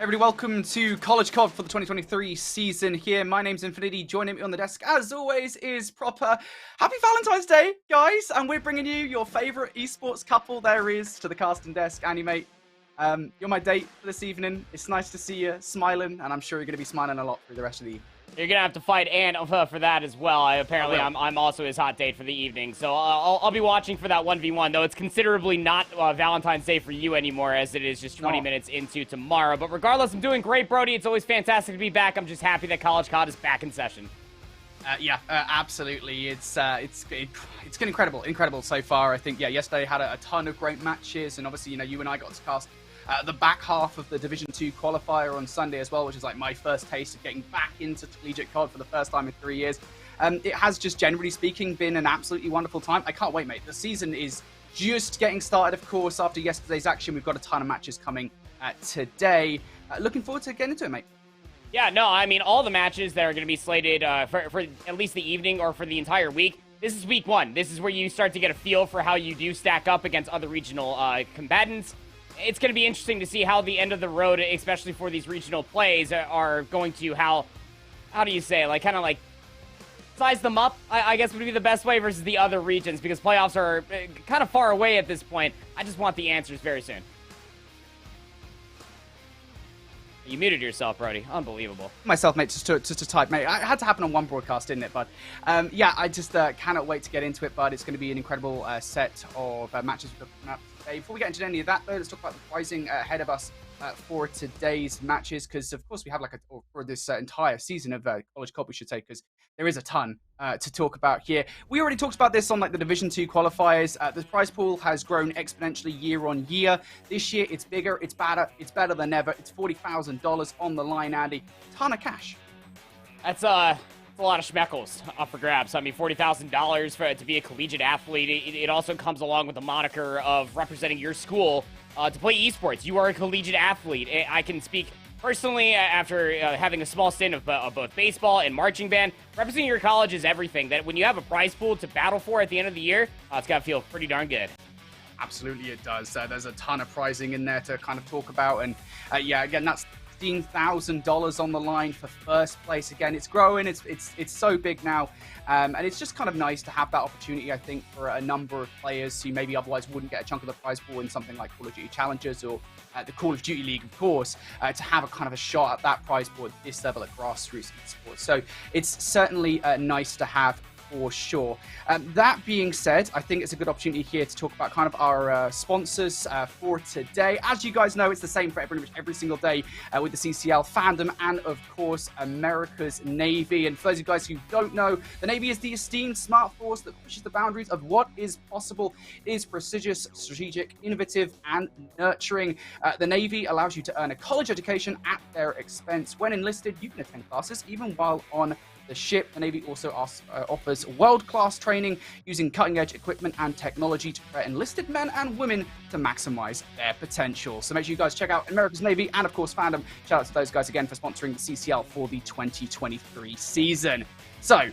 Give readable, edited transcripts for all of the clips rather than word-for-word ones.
Everybody, welcome to College COD for the 2023 season here. My name's Infinity. Joining me on the desk, as always, is Proper. Happy Valentine's Day, guys. And we're bringing you your favorite esports couple there is to the casting desk. Annie, mate, you're my date for this evening. It's nice to see you smiling, and I'm sure you're going to be smiling a lot through the rest of the evening. You're going to have to fight Ant for that as well. I'm also his hot date for the evening. So I'll be watching for that 1v1, though it's considerably not Valentine's Day for you anymore, as it is just 20 minutes into tomorrow. But regardless, I'm doing great, Brody. It's always fantastic to be back. I'm just happy that College COD is back in session. Absolutely. It's been incredible so far. I think, yesterday had a ton of great matches, and obviously, you and I got to cast the back half of the Division 2 qualifier on Sunday as well, which is like my first taste of getting back into collegiate COD for the first time in 3 years. It has just, generally speaking, been an absolutely wonderful time. I can't wait, mate. The season is just getting started, of course. After yesterday's action, we've got a ton of matches coming today. Looking forward to getting into it, mate. Yeah, no, I mean, all the matches that are going to be slated for at least the evening or for the entire week, this is week one. This is where you start to get a feel for how you do stack up against other regional combatants. It's going to be interesting to see how the end of the road, especially for these regional plays, are going to, how do you say, like, kind of like size them up, I guess would be the best way versus the other regions, because playoffs are kind of far away at this point. I just want the answers very soon. You muted yourself, Brody. Unbelievable. Myself, mate, just to type, mate. It had to happen on one broadcast, didn't it, bud? I just cannot wait to get into it, bud. It's going to be an incredible set of matches coming up today. Before we get into any of that, though, let's talk about the pricing ahead of us for today's matches, because, of course, we have for this entire season of College COD, we should say, because there is a ton to talk about here. We already talked about this on the Division 2 qualifiers. The prize pool has grown exponentially year on year. This year, it's bigger, it's better than ever. It's $40,000 on the line, Andy. Ton of cash. That's a lot of schmeckles up for grabs. I mean, $40,000 to be a collegiate athlete. It also comes along with the moniker of representing your school to play esports. You are a collegiate athlete. I can speak personally after having a small stint of both baseball and marching band. Representing your college is everything. That when you have a prize pool to battle for at the end of the year, it's got to feel pretty darn good. Absolutely, it does. There's a ton of prizing in there to kind of talk about. And again, that's $15,000 on the line for first place. Again, it's growing. It's so big now. And it's just kind of nice to have that opportunity, I think, for a number of players who maybe otherwise wouldn't get a chunk of the prize pool in something like Call of Duty Challengers or the Call of Duty League, of course, to have a kind of a shot at that prize pool at this level of grassroots esports. So it's certainly nice to have, for sure. That being said, I think it's a good opportunity here to talk about kind of our sponsors for today. As you guys know, it's the same for pretty much every single day with the CCL fandom and, of course, America's Navy. And for those of you guys who don't know, the Navy is the esteemed smart force that pushes the boundaries of what is possible. It is prestigious, strategic, innovative, and nurturing. The Navy allows you to earn a college education at their expense. When enlisted, you can attend classes even while on the ship. The Navy also offers world-class training using cutting-edge equipment and technology to prepare enlisted men and women to maximize their potential. So make sure you guys check out America's Navy and, of course, fandom. Shout out to those guys again for sponsoring the CCL for the 2023 season. So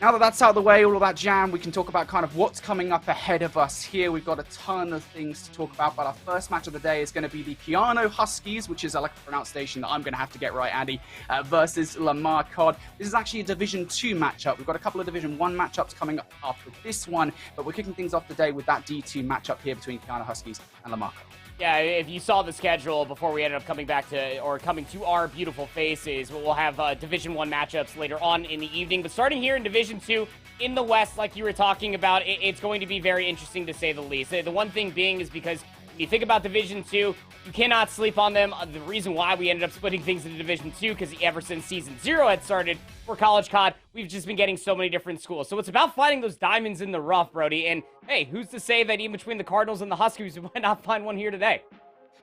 now that that's out of the way, all of that jam, we can talk about kind of what's coming up ahead of us here. We've got a ton of things to talk about, but our first match of the day is going to be the Keyano Huskies, which is like a pronunciation that I'm going to have to get right, Andy, versus Lamar COD. This is actually a Division 2 matchup. We've got a couple of Division 1 matchups coming up after this one, but we're kicking things off today with that D2 matchup here between Keyano Huskies and Lamar COD. Yeah, if you saw the schedule before we ended up coming to our beautiful faces, we'll have Division 1 matchups later on in the evening. But starting here in Division 2 in the West, like you were talking about, it's going to be very interesting to say the least. The one thing being is because when you think about Division 2, you cannot sleep on them. The reason why we ended up splitting things into Division 2, because ever since Season 0 had started for College COD, we've just been getting so many different schools. So it's about finding those diamonds in the rough, Brody. And hey, who's to say that even between the Cardinals and the Huskies, we might not find one here today?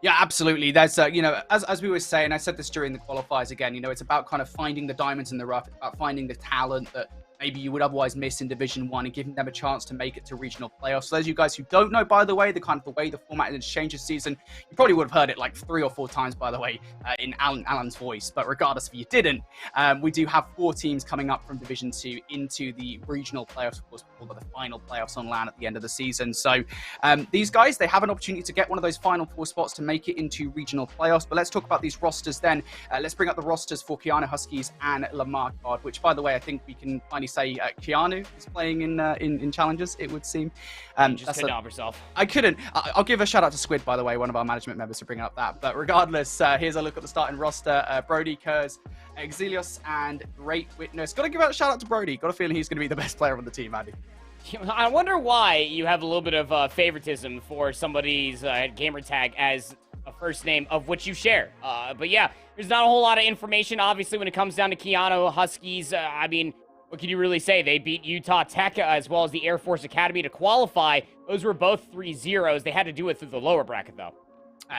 Yeah, absolutely. There's, as we always say, and I said this during the qualifiers again, it's about kind of finding the diamonds in the rough. It's about finding the talent that maybe you would otherwise miss in Division 1 and giving them a chance to make it to regional playoffs. So those of you guys who don't know, by the way, the way the format has changed this season, you probably would have heard it like 3 or 4 times, by the way, in Alan's voice. But regardless if you didn't, we do have 4 teams coming up from Division 2 into the regional playoffs, of course, before the final playoffs on LAN at the end of the season. So these guys, they have an opportunity to get one of those final 4 spots to make it into regional playoffs. But let's talk about these rosters then. Let's bring up the rosters for Keyano Huskies and Lamar COD, which, by the way, I think we can finally say Keyano is playing in challenges, it would seem. You just couldn't help yourself. I couldn't. I'll give a shout out to Squid, by the way, one of our management members, for bringing up that. But regardless, here's a look at the starting roster. Brody, Kurz, Exilios, and Great Witness. Got to give a shout out to Brody. Got a feeling he's going to be the best player on the team, Andy. I wonder why you have a little bit of favoritism for somebody's gamer tag as a first name of which you share. But yeah, there's not a whole lot of information, obviously, when it comes down to Keyano Huskies. I mean, what can you really say? They beat Utah Tech as well as the Air Force Academy to qualify. Those were both 3-0s. They had to do it through the lower bracket, though.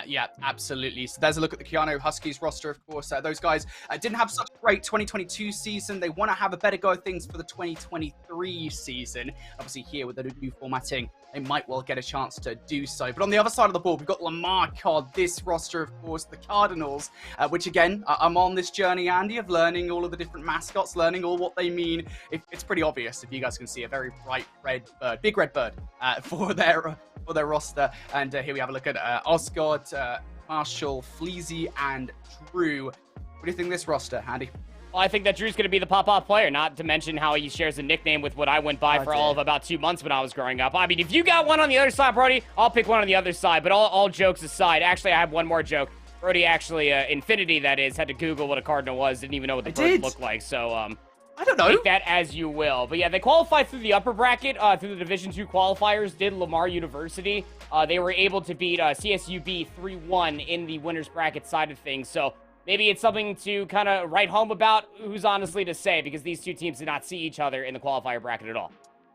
Yeah, absolutely. So there's a look at the Keyano Huskies roster, of course. Those guys didn't have such a great 2022 season. They want to have a better go of things for the 2023 season. Obviously, here with the new formatting, they might well get a chance to do so. But on the other side of the board, we've got Lamar COD, this roster, of course, the Cardinals, which, again, I'm on this journey, Andy, of learning all of the different mascots, learning all what they mean. It's pretty obvious, if you guys can see, a very bright red bird, big red bird for their roster. And here we have a look at Osgod, Marshall, Fleazy, and Drew. What do you think of this roster, Andy? Well, I think that Drew's going to be the pop-off player, not to mention how he shares a nickname with what I went by for all of about 2 months when I was growing up. I mean, if you got one on the other side, Brody, I'll pick one on the other side. But all jokes aside, actually, I have one more joke. Brody actually, Infinity, that is, had to Google what a Cardinal was, didn't even know what the bird looked like. So, I don't know. Take that as you will. But yeah, they qualified through the upper bracket, through the Division 2 qualifiers, did Lamar University. They were able to beat CSUB 3-1 in the winner's bracket side of things. So maybe it's something to kind of write home about. Who's honestly to say, because these two teams did not see each other in the qualifier bracket at all.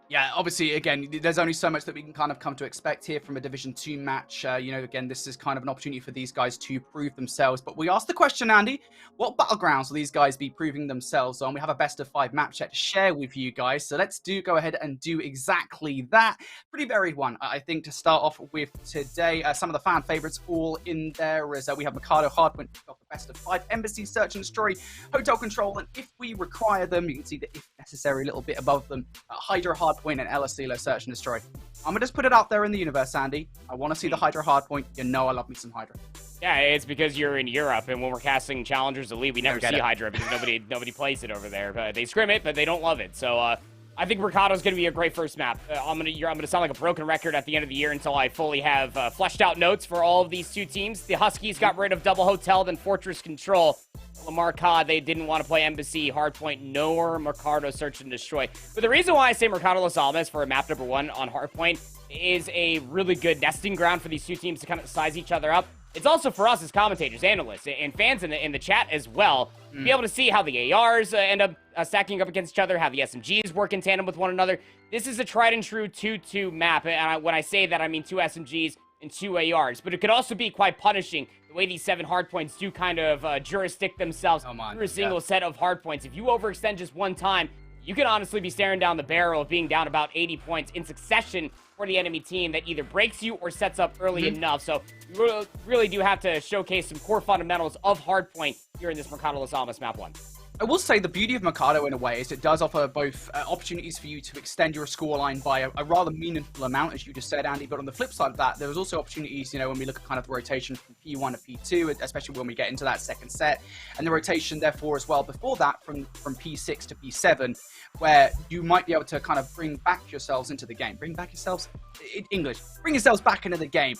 Yeah, obviously, again, there's only so much that we can kind of come to expect here from a Division 2 match. Again, this is kind of an opportunity for these guys to prove themselves. But we asked the question, Andy, what battlegrounds will these guys be proving themselves on? We have a best of 5 map set to share with you guys. So let's go ahead and do exactly that. Pretty varied one, I think, to start off with today. Some of the fan favorites all in there is we have Mikado Hardpoint, got the best of 5, Embassy, Search and Destroy, Hotel Control, and if we require them, you can see the if necessary a little bit above them, Hydra Hardpoint and LSCLO Search and Destroy. I'm going to just put it out there in the universe, Andy. I want to see the Hydra Hardpoint. You know I love me some Hydra. Yeah, it's because you're in Europe, and when we're casting Challengers Elite, we never see Hydra because nobody plays it over there. They scrim it, but they don't love it. So I think Mercado's going to be a great first map. I'm gonna sound like a broken record at the end of the year until I fully have fleshed out notes for all of these two teams. The Huskies got rid of Double Hotel, then Fortress Control. Lamar COD, they didn't want to play Embassy, Hardpoint, nor Mercado Search and Destroy. But the reason why I say Mercado Los Alamos for map number 1 on Hardpoint is a really good nesting ground for these two teams to kind of size each other up. It's also for us as commentators, analysts, and fans in the chat as well, to be able to see how the ARs end up stacking up against each other, how the SMGs work in tandem with one another. This is a tried and true 2-2 map, and when I say that, I mean 2 SMGs and 2 ARs. But it could also be quite punishing the way these 7 hardpoints do kind of jurisdict themselves through a single set of hardpoints. If you overextend just one time, you could honestly be staring down the barrel of being down about 80 points in succession for the enemy team that either breaks you or sets up early enough. So you really do have to showcase some core fundamentals of Hardpoint here in this Mercado Los Alamos map 1. I will say the beauty of Mercado in a way is it does offer both opportunities for you to extend your scoreline by a rather meaningful amount, as you just said, Andy. But on the flip side of that, there was also opportunities, when we look at kind of the rotation from P1 to P2, especially when we get into that second set, and the rotation, therefore, as well before that from P6 to P7, where you might be able to kind of bring back yourselves into the game. Bring yourselves back into the game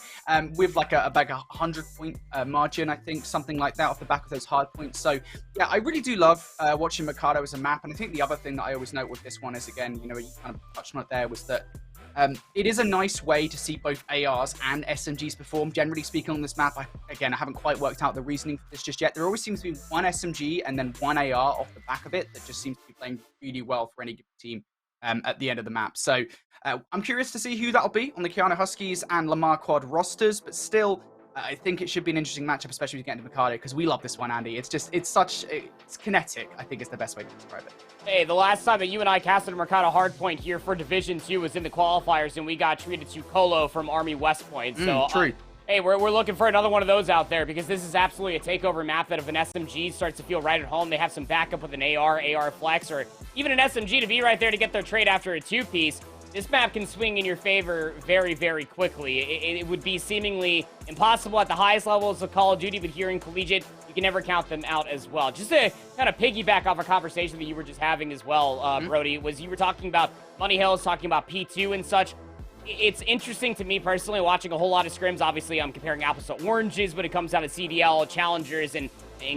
with like a 100-point margin, I think, something like that off the back of those hard points. So, yeah, I really do love watching Mercado as a map. And I think the other thing that I always note with this one is, again, you kind of touched on it there, was that it is a nice way to see both ARs and SMGs perform. Generally speaking on this map, I haven't quite worked out the reasoning for this just yet. There always seems to be one SMG and then one AR off the back of it that just seems to be playing really well for any given team at the end of the map. So I'm curious to see who that'll be on the Keyano Huskies and Lamar Quad rosters, but still, I think it should be an interesting matchup, especially if you get into Mikado, because we love this one, Andy. It's kinetic, I think is the best way to describe it. Hey, the last time that you and I casted a Mercado Hardpoint here for Division 2 was in the qualifiers, and we got treated to Colo from Army West Point. So, true. Hey, we're looking for another one of those out there, because this is absolutely a takeover map that if an SMG starts to feel right at home, they have some backup with an AR Flex, or even an SMG to be right there to get their trade after a two-piece. This map can swing in your favor very, very quickly. It would be seemingly impossible at the highest levels of Call of Duty, but here in Collegiate, you can never count them out as well. Just to kind of piggyback off a conversation that you were just having as well, Brody, was you were talking about Money Hills, talking about P2 and such. It's interesting to me personally watching a whole lot of scrims. Obviously, I'm comparing apples to oranges when it comes down to CDL, Challengers, and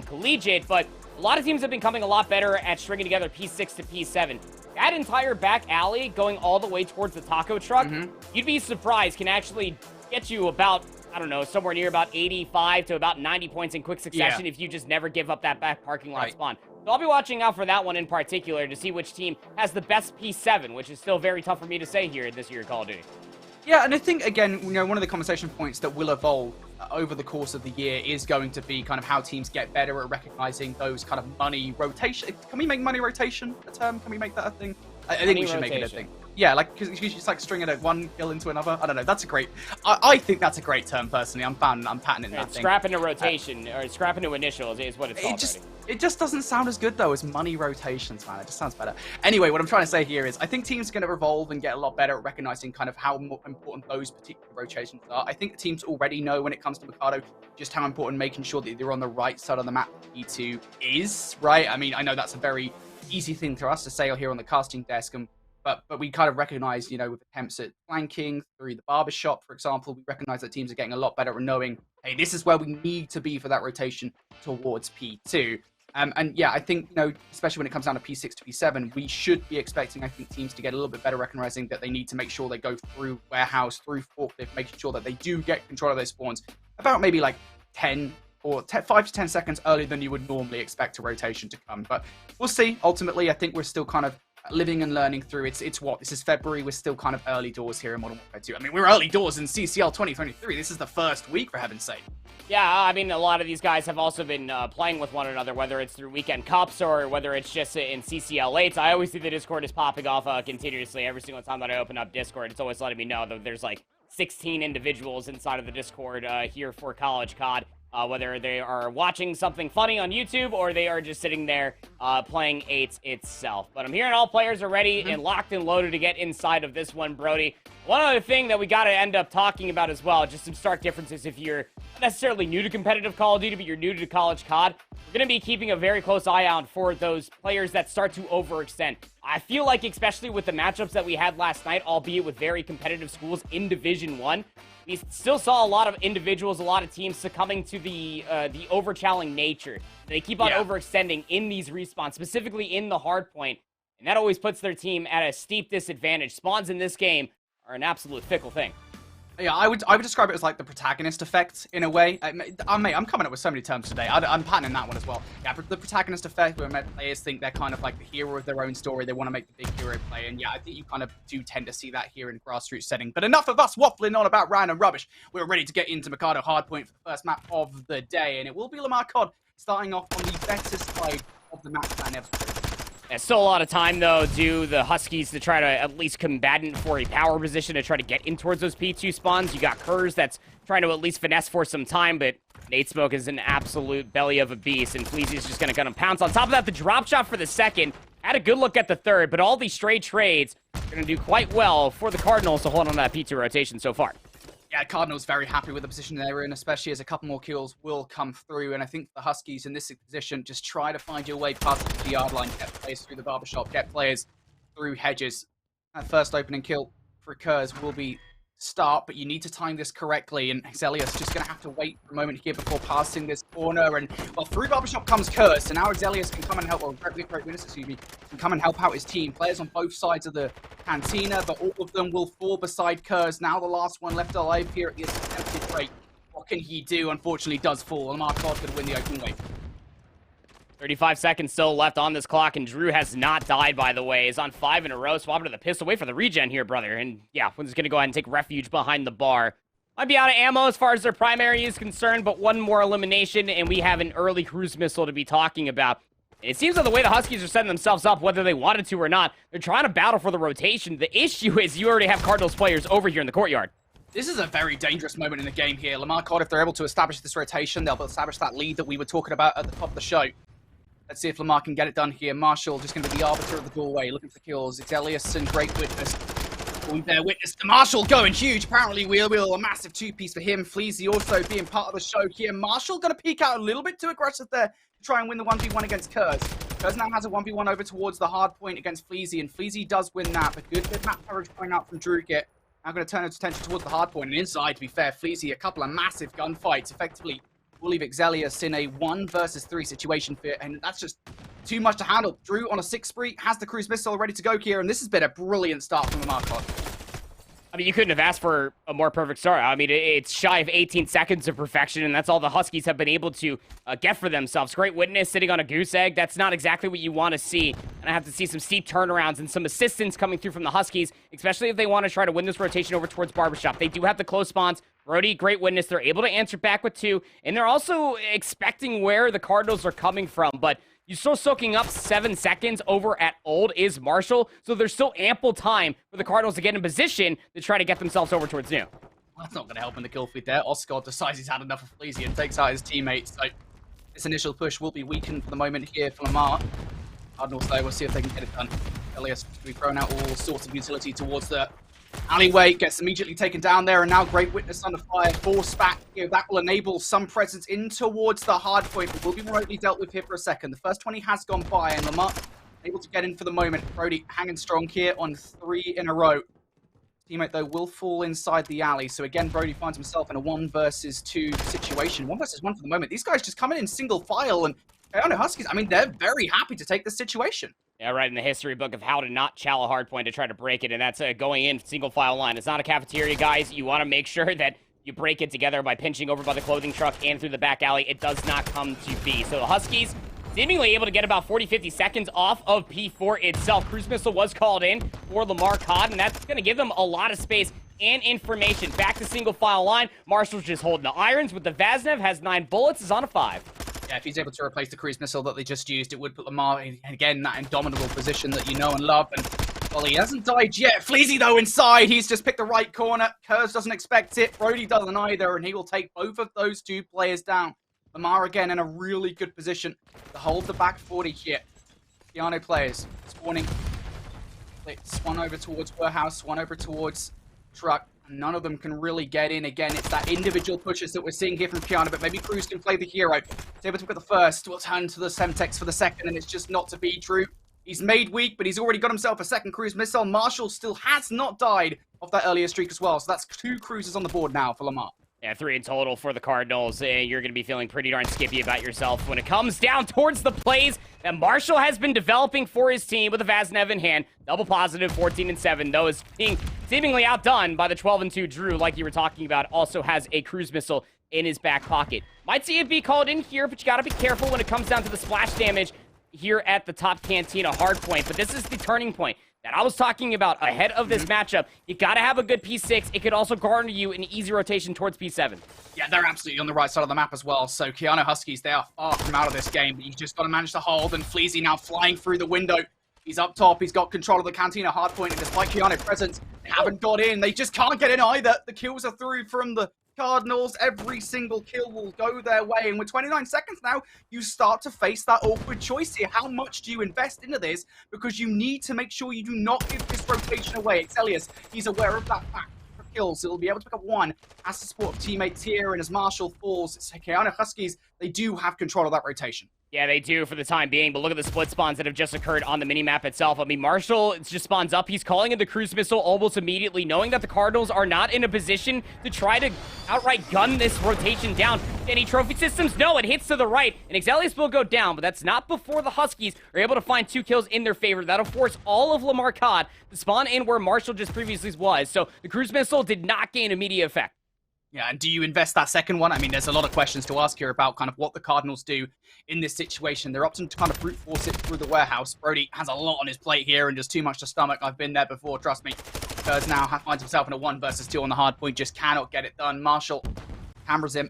Collegiate, but a lot of teams have been coming a lot better at stringing together P6 to P7. That entire back alley going all the way towards the taco truck, you'd be surprised, can actually get you about, I don't know, somewhere near about 85 to about 90 points in quick succession if you just never give up that back parking lot spawn. So I'll be watching out for that one in particular to see which team has the best P7, which is still very tough for me to say here this year Call of Duty. Yeah, and I think, again, one of the conversation points that will evolve over the course of the year is going to be kind of how teams get better at recognizing those kind of money rotation. Can we make money rotation a term? Can we make that a thing? I think we should make it a thing. Yeah, like, because it's like stringing one kill into another. I don't know. That's a great... I think that's a great term, personally. I'm patenting that thing. Scrap into rotation, or scrap into initials is what it's called. It just doesn't sound as good, though, as money rotations, man. It just sounds better. Anyway, what I'm trying to say here is I think teams are going to evolve and get a lot better at recognizing kind of how important those particular rotations are. I think the teams already know when it comes to Mikado just how important making sure that they're on the right side of the map E2 is, right? I mean, I know that's a very easy thing for us to say here on the casting desk, but we kind of recognize, with attempts at flanking through the barbershop, for example, we recognize that teams are getting a lot better at knowing, hey, this is where we need to be for that rotation towards P2. And yeah, I think, especially when it comes down to P6 to P7, we should be expecting, I think, teams to get a little bit better recognizing that they need to make sure they go through warehouse, through forklift, making sure that they do get control of those spawns about maybe like 5 to 10 seconds earlier than you would normally expect a rotation to come. But we'll see. Ultimately, I think we're still kind of living and learning through. This is February. We're still kind of early doors here in Modern Warfare 2. I mean, we're early doors in CCL 2023. This is the first week, for heaven's sake. Yeah, I mean, a lot of these guys have also been playing with one another, whether it's through weekend cups or whether it's just in CCL 8s. I always see the Discord is popping off continuously. Every single time that I open up Discord, it's always letting me know that there's like 16 individuals inside of the Discord here for College COD. Whether they are watching something funny on YouTube or they are just sitting there playing 8 itself. But I'm hearing all players are ready and locked and loaded to get inside of this one, Brody. One other thing that we got to end up talking about as well, just some stark differences if you're not necessarily new to competitive Call of Duty, but you're new to College COD. We're going to be keeping a very close eye out for those players that start to overextend. I feel like, especially with the matchups that we had last night, albeit with very competitive schools in Division 1, we still saw a lot of individuals, a lot of teams succumbing to the overchalling nature. They keep on overextending in these respawns, specifically in the hard point, and that always puts their team at a steep disadvantage. Spawns in this game are an absolute fickle thing. Yeah, I would describe it as like the protagonist effect in a way. Mate, I'm coming up with so many terms today. I'm patenting that one as well. Yeah, the protagonist effect, where players think they're kind of like the hero of their own story. They want to make the big hero play, and yeah, I think you kind of do tend to see that here in grassroots setting. But enough of us waffling on about random rubbish. We're ready to get into Mikado Hardpoint for the first map of the day, and it will be Lamar COD starting off on the better side of the map plan ever. There's still a lot of time, though, due the Huskies to try to at least combatant for a power position to try to get in towards those P2 spawns. You got Kurz that's trying to at least finesse for some time, but Nate Smoke is an absolute belly of a beast, and Fleazy's just going to pounce. On top of that, the drop shot for the second. Had a good look at the third, but all these stray trades are going to do quite well for the Cardinals to hold on to that P2 rotation so far. Yeah, Cardinals very happy with the position they're in, especially as a couple more kills will come through. And I think the Huskies in this position, just try to find your way past the yard line, get players through the barbershop, get players through hedges. That first opening kill for Kurz will be start, but you need to time this correctly. And Exelius just going to have to wait for a moment here before passing this corner. And, well, through barbershop comes Kurz. So now Exelius can come and help, or Great Winners, excuse me, can come and help out his team. Players on both sides of the cantina, but all of them will fall beside Kurz. Now the last one left alive here at the attempted break. What can he do? Unfortunately, does fall. Lamar COD could win the open wave. 35 seconds still left on this clock, and Drew has not died, by the way. He's on 5 in a row, swapping to the pistol. Wait for the regen here, brother. And yeah, we're just going to go ahead and take refuge behind the bar. Might be out of ammo as far as their primary is concerned, but one more elimination, and we have an early cruise missile to be talking about. It seems like the way the Huskies are setting themselves up, whether they wanted to or not, they're trying to battle for the rotation. The issue is you already have Cardinals players over here in the courtyard. This is a very dangerous moment in the game here. Lamar COD, if they're able to establish this rotation, they'll establish that lead that we were talking about at the top of the show. Let's see if Lamar can get it done here. Marshall just going to be the arbiter of the doorway, looking for kills. It's Elias and Great Witness. We bear witness to Marshall going huge. Apparently, Wheel, a massive two-piece for him. Fleazy also being part of the show here. Marshall going to peek out a little bit too aggressive there to try and win the 1v1 against Kurz. Kurz now has a 1v1 over towards the hard point against Fleazy, and Fleazy does win that. But good map coverage going out from Drugit. Now going to turn its attention towards the hard point. And inside, to be fair, Fleazy, a couple of massive gunfights, effectively will leave Exelius in a 1 versus 3 situation for it, and that's just too much to handle. Drew on a 6 spree, has the cruise missile ready to go here, and this has been a brilliant start from the Marcon. I mean, you couldn't have asked for a more perfect start. I mean, it's shy of 18 seconds of perfection, and that's all the Huskies have been able to get for themselves. Great Witness sitting on a goose egg. That's not exactly what you want to see. And I have to see some steep turnarounds and some assistance coming through from the Huskies, especially if they want to try to win this rotation over towards Barbershop. They do have the close spawns. Brody, Great Witness, they're able to answer back with 2, and they're also expecting where the Cardinals are coming from, but you're still soaking up 7 seconds over at Old is Marshall, so there's still ample time for the Cardinals to get in position to try to get themselves over towards New. Well, that's not going to help in the kill feed there. Oscar decides he's had enough of Fleazy and takes out his teammates, so this initial push will be weakened for the moment here for Lamar. Cardinals, though, we'll see if they can get it done. Elias will be thrown out all sorts of utility towards the alleyway, gets immediately taken down there, and now Great Witness under fire, force back. That will enable some presence in towards the hard point, but will be remotely dealt with here for a second. The first 20 has gone by, and Lamar able to get in for the moment. Brody hanging strong here on 3 in a row. Teammate, though, will fall inside the alley, so again, Brody finds himself in a 1 versus 2 situation. 1 versus 1 for the moment. These guys just coming in single file, and Keyano Huskies, I mean, they're very happy to take this situation. Yeah, right in the history book of how to not chow a hard point to try to break it, and that's going in single file line. It's not a cafeteria, guys. You want to make sure that you break it together by pinching over by the clothing truck and through the back alley. It does not come to be. So the Huskies seemingly able to get about 40-50 seconds off of P4 itself. Cruise missile was called in for Lamar COD, and that's going to give them a lot of space and information. Back to single file line. Marshall's just holding the irons with the Vaznev, has 9 bullets, is on a 5. Yeah, if he's able to replace the cruise missile that they just used, it would put Lamar in, again, that indomitable position that you know and love. And, well, he hasn't died yet. Fleazy, though, inside. He's just picked the right corner. Kurz doesn't expect it. Brody doesn't either, and he will take both of those 2 players down. Lamar, again, in a really good position to hold the back 40 here. Keyano players spawning. It's 1 over towards warehouse, 1 over towards truck. None of them can really get in. Again, it's that individual pushes that we're seeing here from Keyano, but maybe Cruz can play the hero. He's able to get the first. We'll turn to the Semtex for the second, and it's just not to be true. He's made weak, but he's already got himself a second cruise missile. Marshall still has not died off that earlier streak as well, so that's 2 cruises on the board now for Lamar. Yeah, 3 in total for the Cardinals. You're going to be feeling pretty darn skippy about yourself when it comes down towards the plays that Marshall has been developing for his team with a Vaznev in hand. Double positive, 14-7. Though is being seemingly outdone by the 12-2 Drew, like you were talking about, also has a cruise missile in his back pocket. Might see it be called in here, but you got to be careful when it comes down to the splash damage here at the top cantina hard point. But this is the turning point that I was talking about ahead of this matchup. You got to have a good P6. It could also garner you an easy rotation towards P7. Yeah, they're absolutely on the right side of the map as well. So Keyano Huskies, they are far from out of this game. But you just got to manage to hold, and Fleazy now flying through the window. He's up top. He's got control of the cantina hardpoint, and despite Keyano's presence, they haven't got in. They just can't get in either. The kills are through from the Cardinals. Every single kill will go their way, and with 29 seconds now, you start to face that awkward choice here. How much do you invest into this? Because you need to make sure you do not give this rotation away. Exelius, he's aware of that fact. For kills, he'll be able to pick up 1. Has the support of teammates here, and as Marshall falls, it's Keyano Huskies. They do have control of that rotation. Yeah, they do for the time being, but look at the split spawns that have just occurred on the minimap itself. I mean, Marshall just spawns up. He's calling in the cruise missile almost immediately, knowing that the Cardinals are not in a position to try to outright gun this rotation down. Any trophy systems? No, it hits to the right, and Exelius will go down, but that's not before the Huskies are able to find 2 kills in their favor. That'll force all of Lamar COD to spawn in where Marshall just previously was, so the cruise missile did not gain immediate effect. Yeah, and do you invest that second one? I mean, there's a lot of questions to ask here about kind of what the Cardinals do in this situation. They're opting to kind of brute force it through the warehouse. Brody has a lot on his plate here and just too much to stomach. I've been there before, trust me. Kurz now finds himself in a 1 versus 2 on the hard point, just cannot get it done. Marshall cameras him.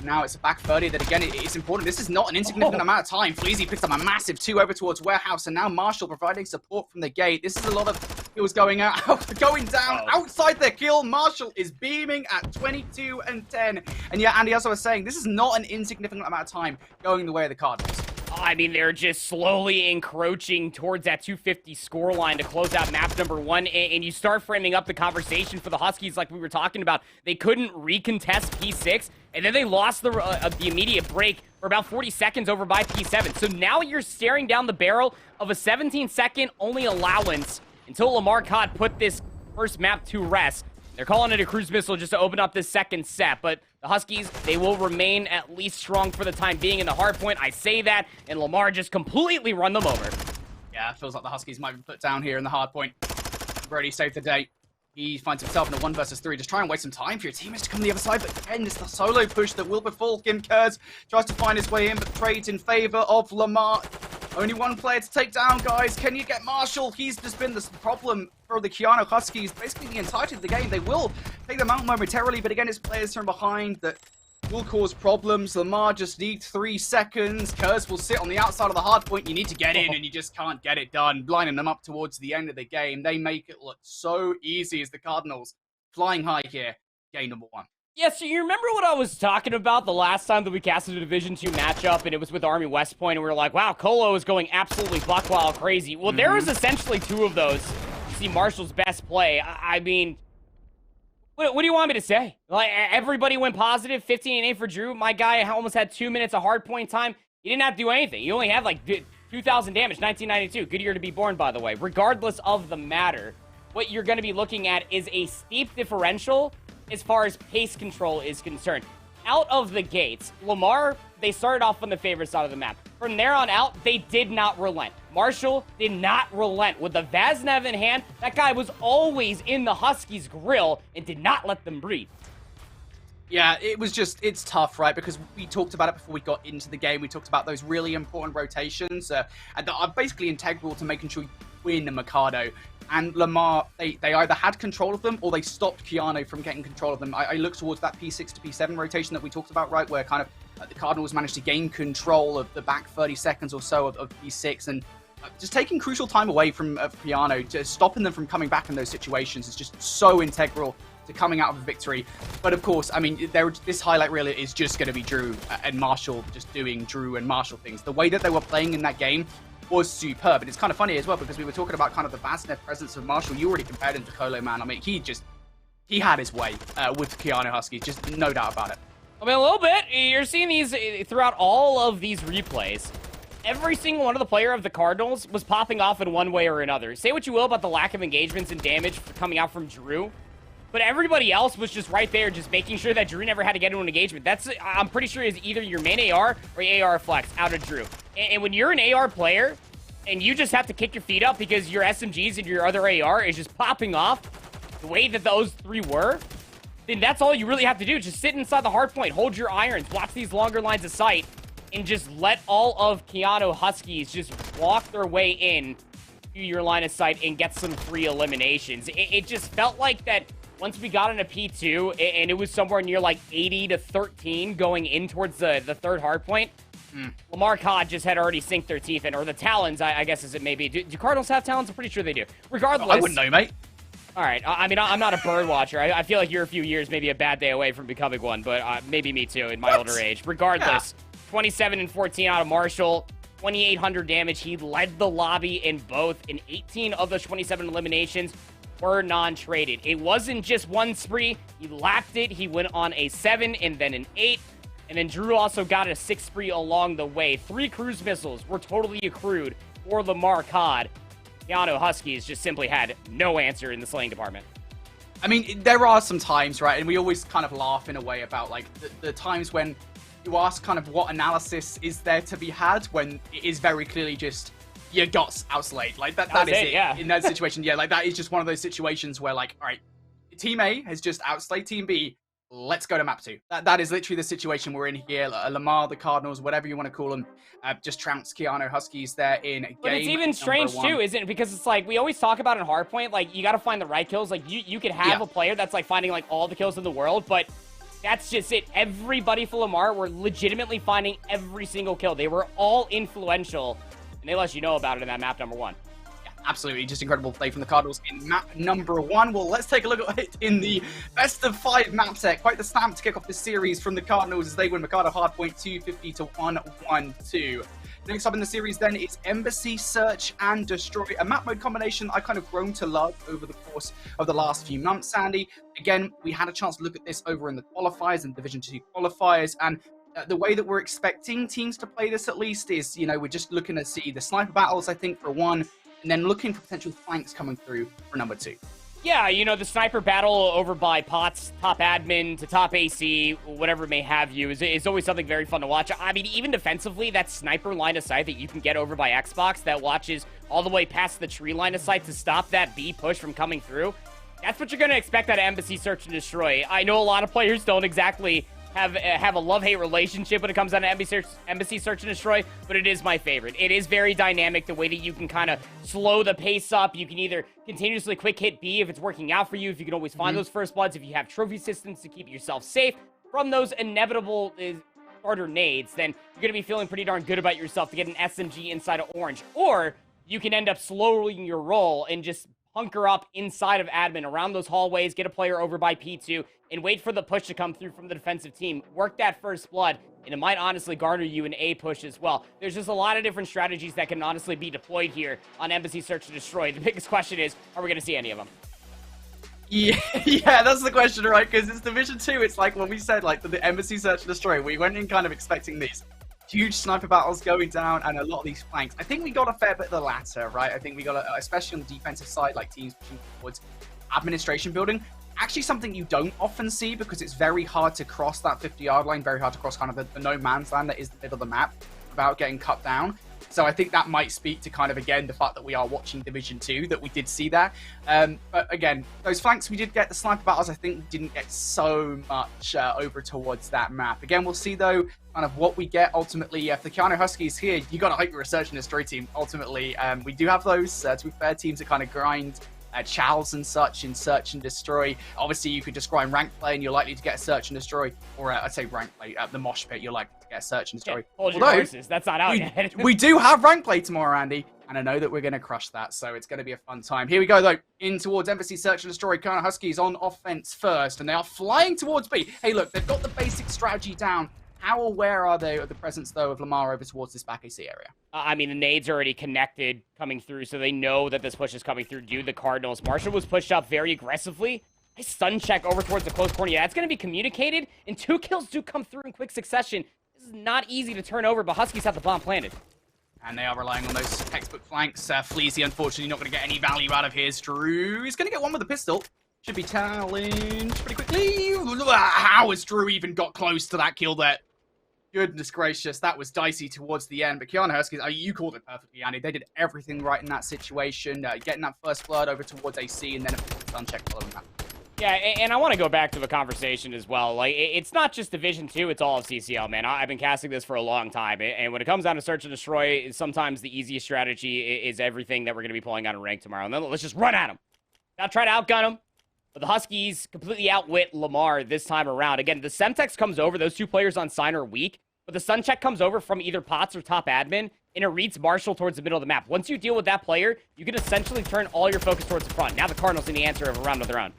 Now it's a back 30 that, again, it's important. This is not an insignificant amount of time. Fleazy picks up a massive 2 over towards Warehouse, and now Marshall providing support from the gate. This is a lot of kills going down outside the kill. Marshall is beaming at 22 and 10. And yeah, Andy, as I was saying, this is not an insignificant amount of time going the way of the Cardinals. I mean, they're just slowly encroaching towards that 250 scoreline to close out map number 1, and you start framing up the conversation for the Huskies like we were talking about. They couldn't recontest P6, and then they lost the immediate break for about 40 seconds over by P7. So now you're staring down the barrel of a 17-second only allowance until Lamar COD put this first map to rest. They're calling it a cruise missile just to open up this second set, but the Huskies, they will remain at least strong for the time being in the hard point. I say that, and Lamar just completely run them over. Yeah, it feels like the Huskies might be put down here in the hard point. Brody saved the day. He finds himself in a 1 versus 3. Just try and waste some time for your teammates to come to the other side, but again, it's the solo push that will befall him. Kurz tries to find his way in, but trades in favor of Lamar. Only one player to take down, guys. Can you get Marshall? He's just been the problem for the Keyano Huskies basically the entirety of the game. They will take them out momentarily, but again, it's players from behind that will cause problems. Lamar just needs 3 seconds. Kurz will sit on the outside of the hard point. You need to get in, and you just can't get it done. Lining them up towards the end of the game. They make it look so easy as the Cardinals flying high here. Game number 1. Yeah, so you remember what I was talking about the last time that we casted a Division 2 matchup, and it was with Army West Point, and we were like, wow, Colo is going absolutely buck wild crazy. Well, there was essentially 2 of those. You see Marshall's best play. I mean, what do you want me to say? Like, everybody went positive, 15 and 8 for Drew. My guy almost had 2 minutes of hard point time. He didn't have to do anything. He only had like 2,000 damage, 1992. Good year to be born, by the way. Regardless of the matter, what you're going to be looking at is a steep differential as far as pace control is concerned. Out of the gates, Lamar, they started off on the favorite side of the map. From there on out, they did not relent. Marshall did not relent. With the Vaznev in hand, that guy was always in the Huskies' grill and did not let them breathe. Yeah, it's tough, right? Because we talked about it before we got into the game. We talked about those really important rotations and that are basically integral to making sure you win the Mikado. And Lamar, they either had control of them or they stopped Keyano from getting control of them. I look towards that P6 to P7 rotation that we talked about, right? Where kind of the Cardinals managed to gain control of the back 30 seconds or so of P6 and just taking crucial time away from Keyano, just stopping them from coming back in those situations is just so integral to coming out of a victory. But of course, I mean, this highlight reel is just going to be Drew and Marshall just doing Drew and Marshall things. The way that they were playing in that game was superb. And it's kind of funny as well because we were talking about kind of the Vaznev presence of Marshall. You already compared him to Colo, man. I mean, he had his way with Keyano Huskies, just no doubt about it. I mean, a little bit. You're seeing these throughout all of these replays. Every single one of the player of the Cardinals was popping off in one way or another. Say what you will about the lack of engagements and damage coming out from Drew, but everybody else was just right there, just making sure that Drew never had to get into an engagement. That's, I'm pretty sure, is either your main AR or AR flex out of Drew. And when you're an AR player, and you just have to kick your feet up because your SMGs and your other AR is just popping off the way that those 3 were, then that's all you really have to do. Just sit inside the hard point, hold your irons, watch these longer lines of sight, and just let all of Keyano Huskies just walk their way in to your line of sight and get some free eliminations. It just felt like that once we got into P2, and it was somewhere near like 80 to 13 going in towards the 3rd hard point, Lamar COD just had already sinked their teeth in, or the talons, I guess as it may be. Do Cardinals have talons? I'm pretty sure they do. Regardless. I wouldn't know, mate. All right. I mean, I'm not a bird watcher. I feel like you're a few years, maybe a bad day away from becoming one, but maybe me too in my older age. Regardless, 27 and 14 out of Marshall, 2,800 damage. He led the lobby in both, and 18 of those 27 eliminations were non-traded. It wasn't just one spree. He lapped it. He went on a 7 and then an 8. And then Drew also got a 6 spree along the way. 3 cruise missiles were totally accrued for Lamar COD. Keyano Huskies just simply had no answer in the slaying department. I mean, there are some times, right? And we always kind of laugh in a way about like the times when you ask kind of what analysis is there to be had when it is very clearly just your guts outslayed. Like that is it. Yeah. In that situation, yeah, like that is just one of those situations where like, all right, Team A has just outslayed Team B. let's go to map 2. That is literally the situation we're in here. Lamar, the Cardinals, whatever you want to call them, just trounced Keyano Huskies there in game. But it's even strange too, isn't it? Because it's like we always talk about in Hardpoint, like you got to find the right kills. Like you could have a player that's like finding like all the kills in the world, but that's just it. Everybody for Lamar were legitimately finding every single kill. They were all influential, and they let you know about it in that map number 1. Absolutely, just incredible play from the Cardinals in map number 1. Well, let's take a look at it in the best of 5 map set. Quite the stamp to kick off this series from the Cardinals as they win Mikado Hardpoint 250 to 112. Next up in the series then is Embassy, Search, and Destroy, a map mode combination I kind of grown to love over the course of the last few months, Sandy. Again, we had a chance to look at this over in the qualifiers and Division 2 qualifiers, and the way that we're expecting teams to play this at least is, you know, we're just looking to see the sniper battles, I think, for 1, and then looking for potential flanks coming through for number 2. Yeah, you know, the sniper battle over by Pots, top admin to top AC, whatever it may have you, is always something very fun to watch. I mean, even defensively, that sniper line of sight that you can get over by Xbox that watches all the way past the tree line of sight to stop that B push from coming through, that's what you're going to expect out of Embassy Search and Destroy. I know a lot of players don't exactly have a love-hate relationship when it comes down to Embassy Search and Destroy, but it is my favorite. It is very dynamic, the way that you can kind of slow the pace up. You can either continuously quick hit B if it's working out for you, if you can always find those first bloods, if you have trophy systems to keep yourself safe from those inevitable starter nades, then you're going to be feeling pretty darn good about yourself to get an SMG inside of Orange. Or you can end up slowing your roll and just hunker up inside of admin around those hallways, get a player over by P2, and wait for the push to come through from the defensive team. Work that first blood, and it might honestly garner you an A push as well. There's just a lot of different strategies that can honestly be deployed here on Embassy Search and Destroy. The biggest question is, are we going to see any of them? Yeah, that's the question, right? Because it's Division 2. It's like when we said, like, the Embassy Search and Destroy, we went in kind of expecting these huge sniper battles going down and a lot of these flanks. I think we got a fair bit of the latter, right? I think we got, especially on the defensive side, like teams pushing towards administration building. Actually something you don't often see because it's very hard to cross that 50-yard line, very hard to cross kind of the no man's land that is the middle of the map without getting cut down. So I think that might speak to kind of, again, the fact that we are watching Division 2, that we did see that. But again, those flanks we did get, the sniper battles, I think didn't get so much over towards that map. Again, we'll see, though, kind of what we get ultimately. For the Keyano Huskies here, you got to hope you're a Search and Destroy team, ultimately. We do have those, to be fair, teams that kind of grind chows and such in Search and Destroy. Obviously, you could just grind rank play and you're likely to get a Search and Destroy, or I'd say rank play at the mosh pit, you're likely to get a Search and Destroy. Hold your horses, that's not out yet. We do have rank play tomorrow, Andy, and I know that we're going to crush that, so it's going to be a fun time. Here we go, though, in towards Embassy Search and Destroy. Keyano Huskies on offense first, and they are flying towards B. Hey, look, they've got the basic strategy down. How aware are they of the presence, though, of Lamar over towards this back AC area? I mean, the nades are already connected coming through, so they know that this push is coming through due to the Cardinals. Marshall was pushed up very aggressively. Nice stun check over towards the close corner. Yeah, that's going to be communicated, and 2 kills do come through in quick succession. This is not easy to turn over, but Huskies have the bomb planted. And they are relying on those textbook flanks. Fleazy, unfortunately, not going to get any value out of his. Drew is going to get one with a pistol. Should be challenged pretty quickly. How has Drew even got close to that kill there? Goodness gracious, that was dicey towards the end. But Keyano Huskies, you called it perfectly, Andy. They did everything right in that situation. Getting that first blood over towards AC and then a stun check following that. Yeah, and I want to go back to the conversation as well. Like, it's not just Division 2, it's all of CCL, man. I've been casting this for a long time, and when it comes down to Search and Destroy, sometimes the easiest strategy is everything that we're going to be pulling out in rank tomorrow. And then let's just run at them. Now try to outgun them. But the Huskies completely outwit Lamar this time around. Again, the Semtex comes over. Those 2 players on sign are weak. But the stun check comes over from either Pots or top admin, and it reads Marshall towards the middle of the map. Once you deal with that player, you can essentially turn all your focus towards the front. Now the Cardinals in the answer of a round of their own.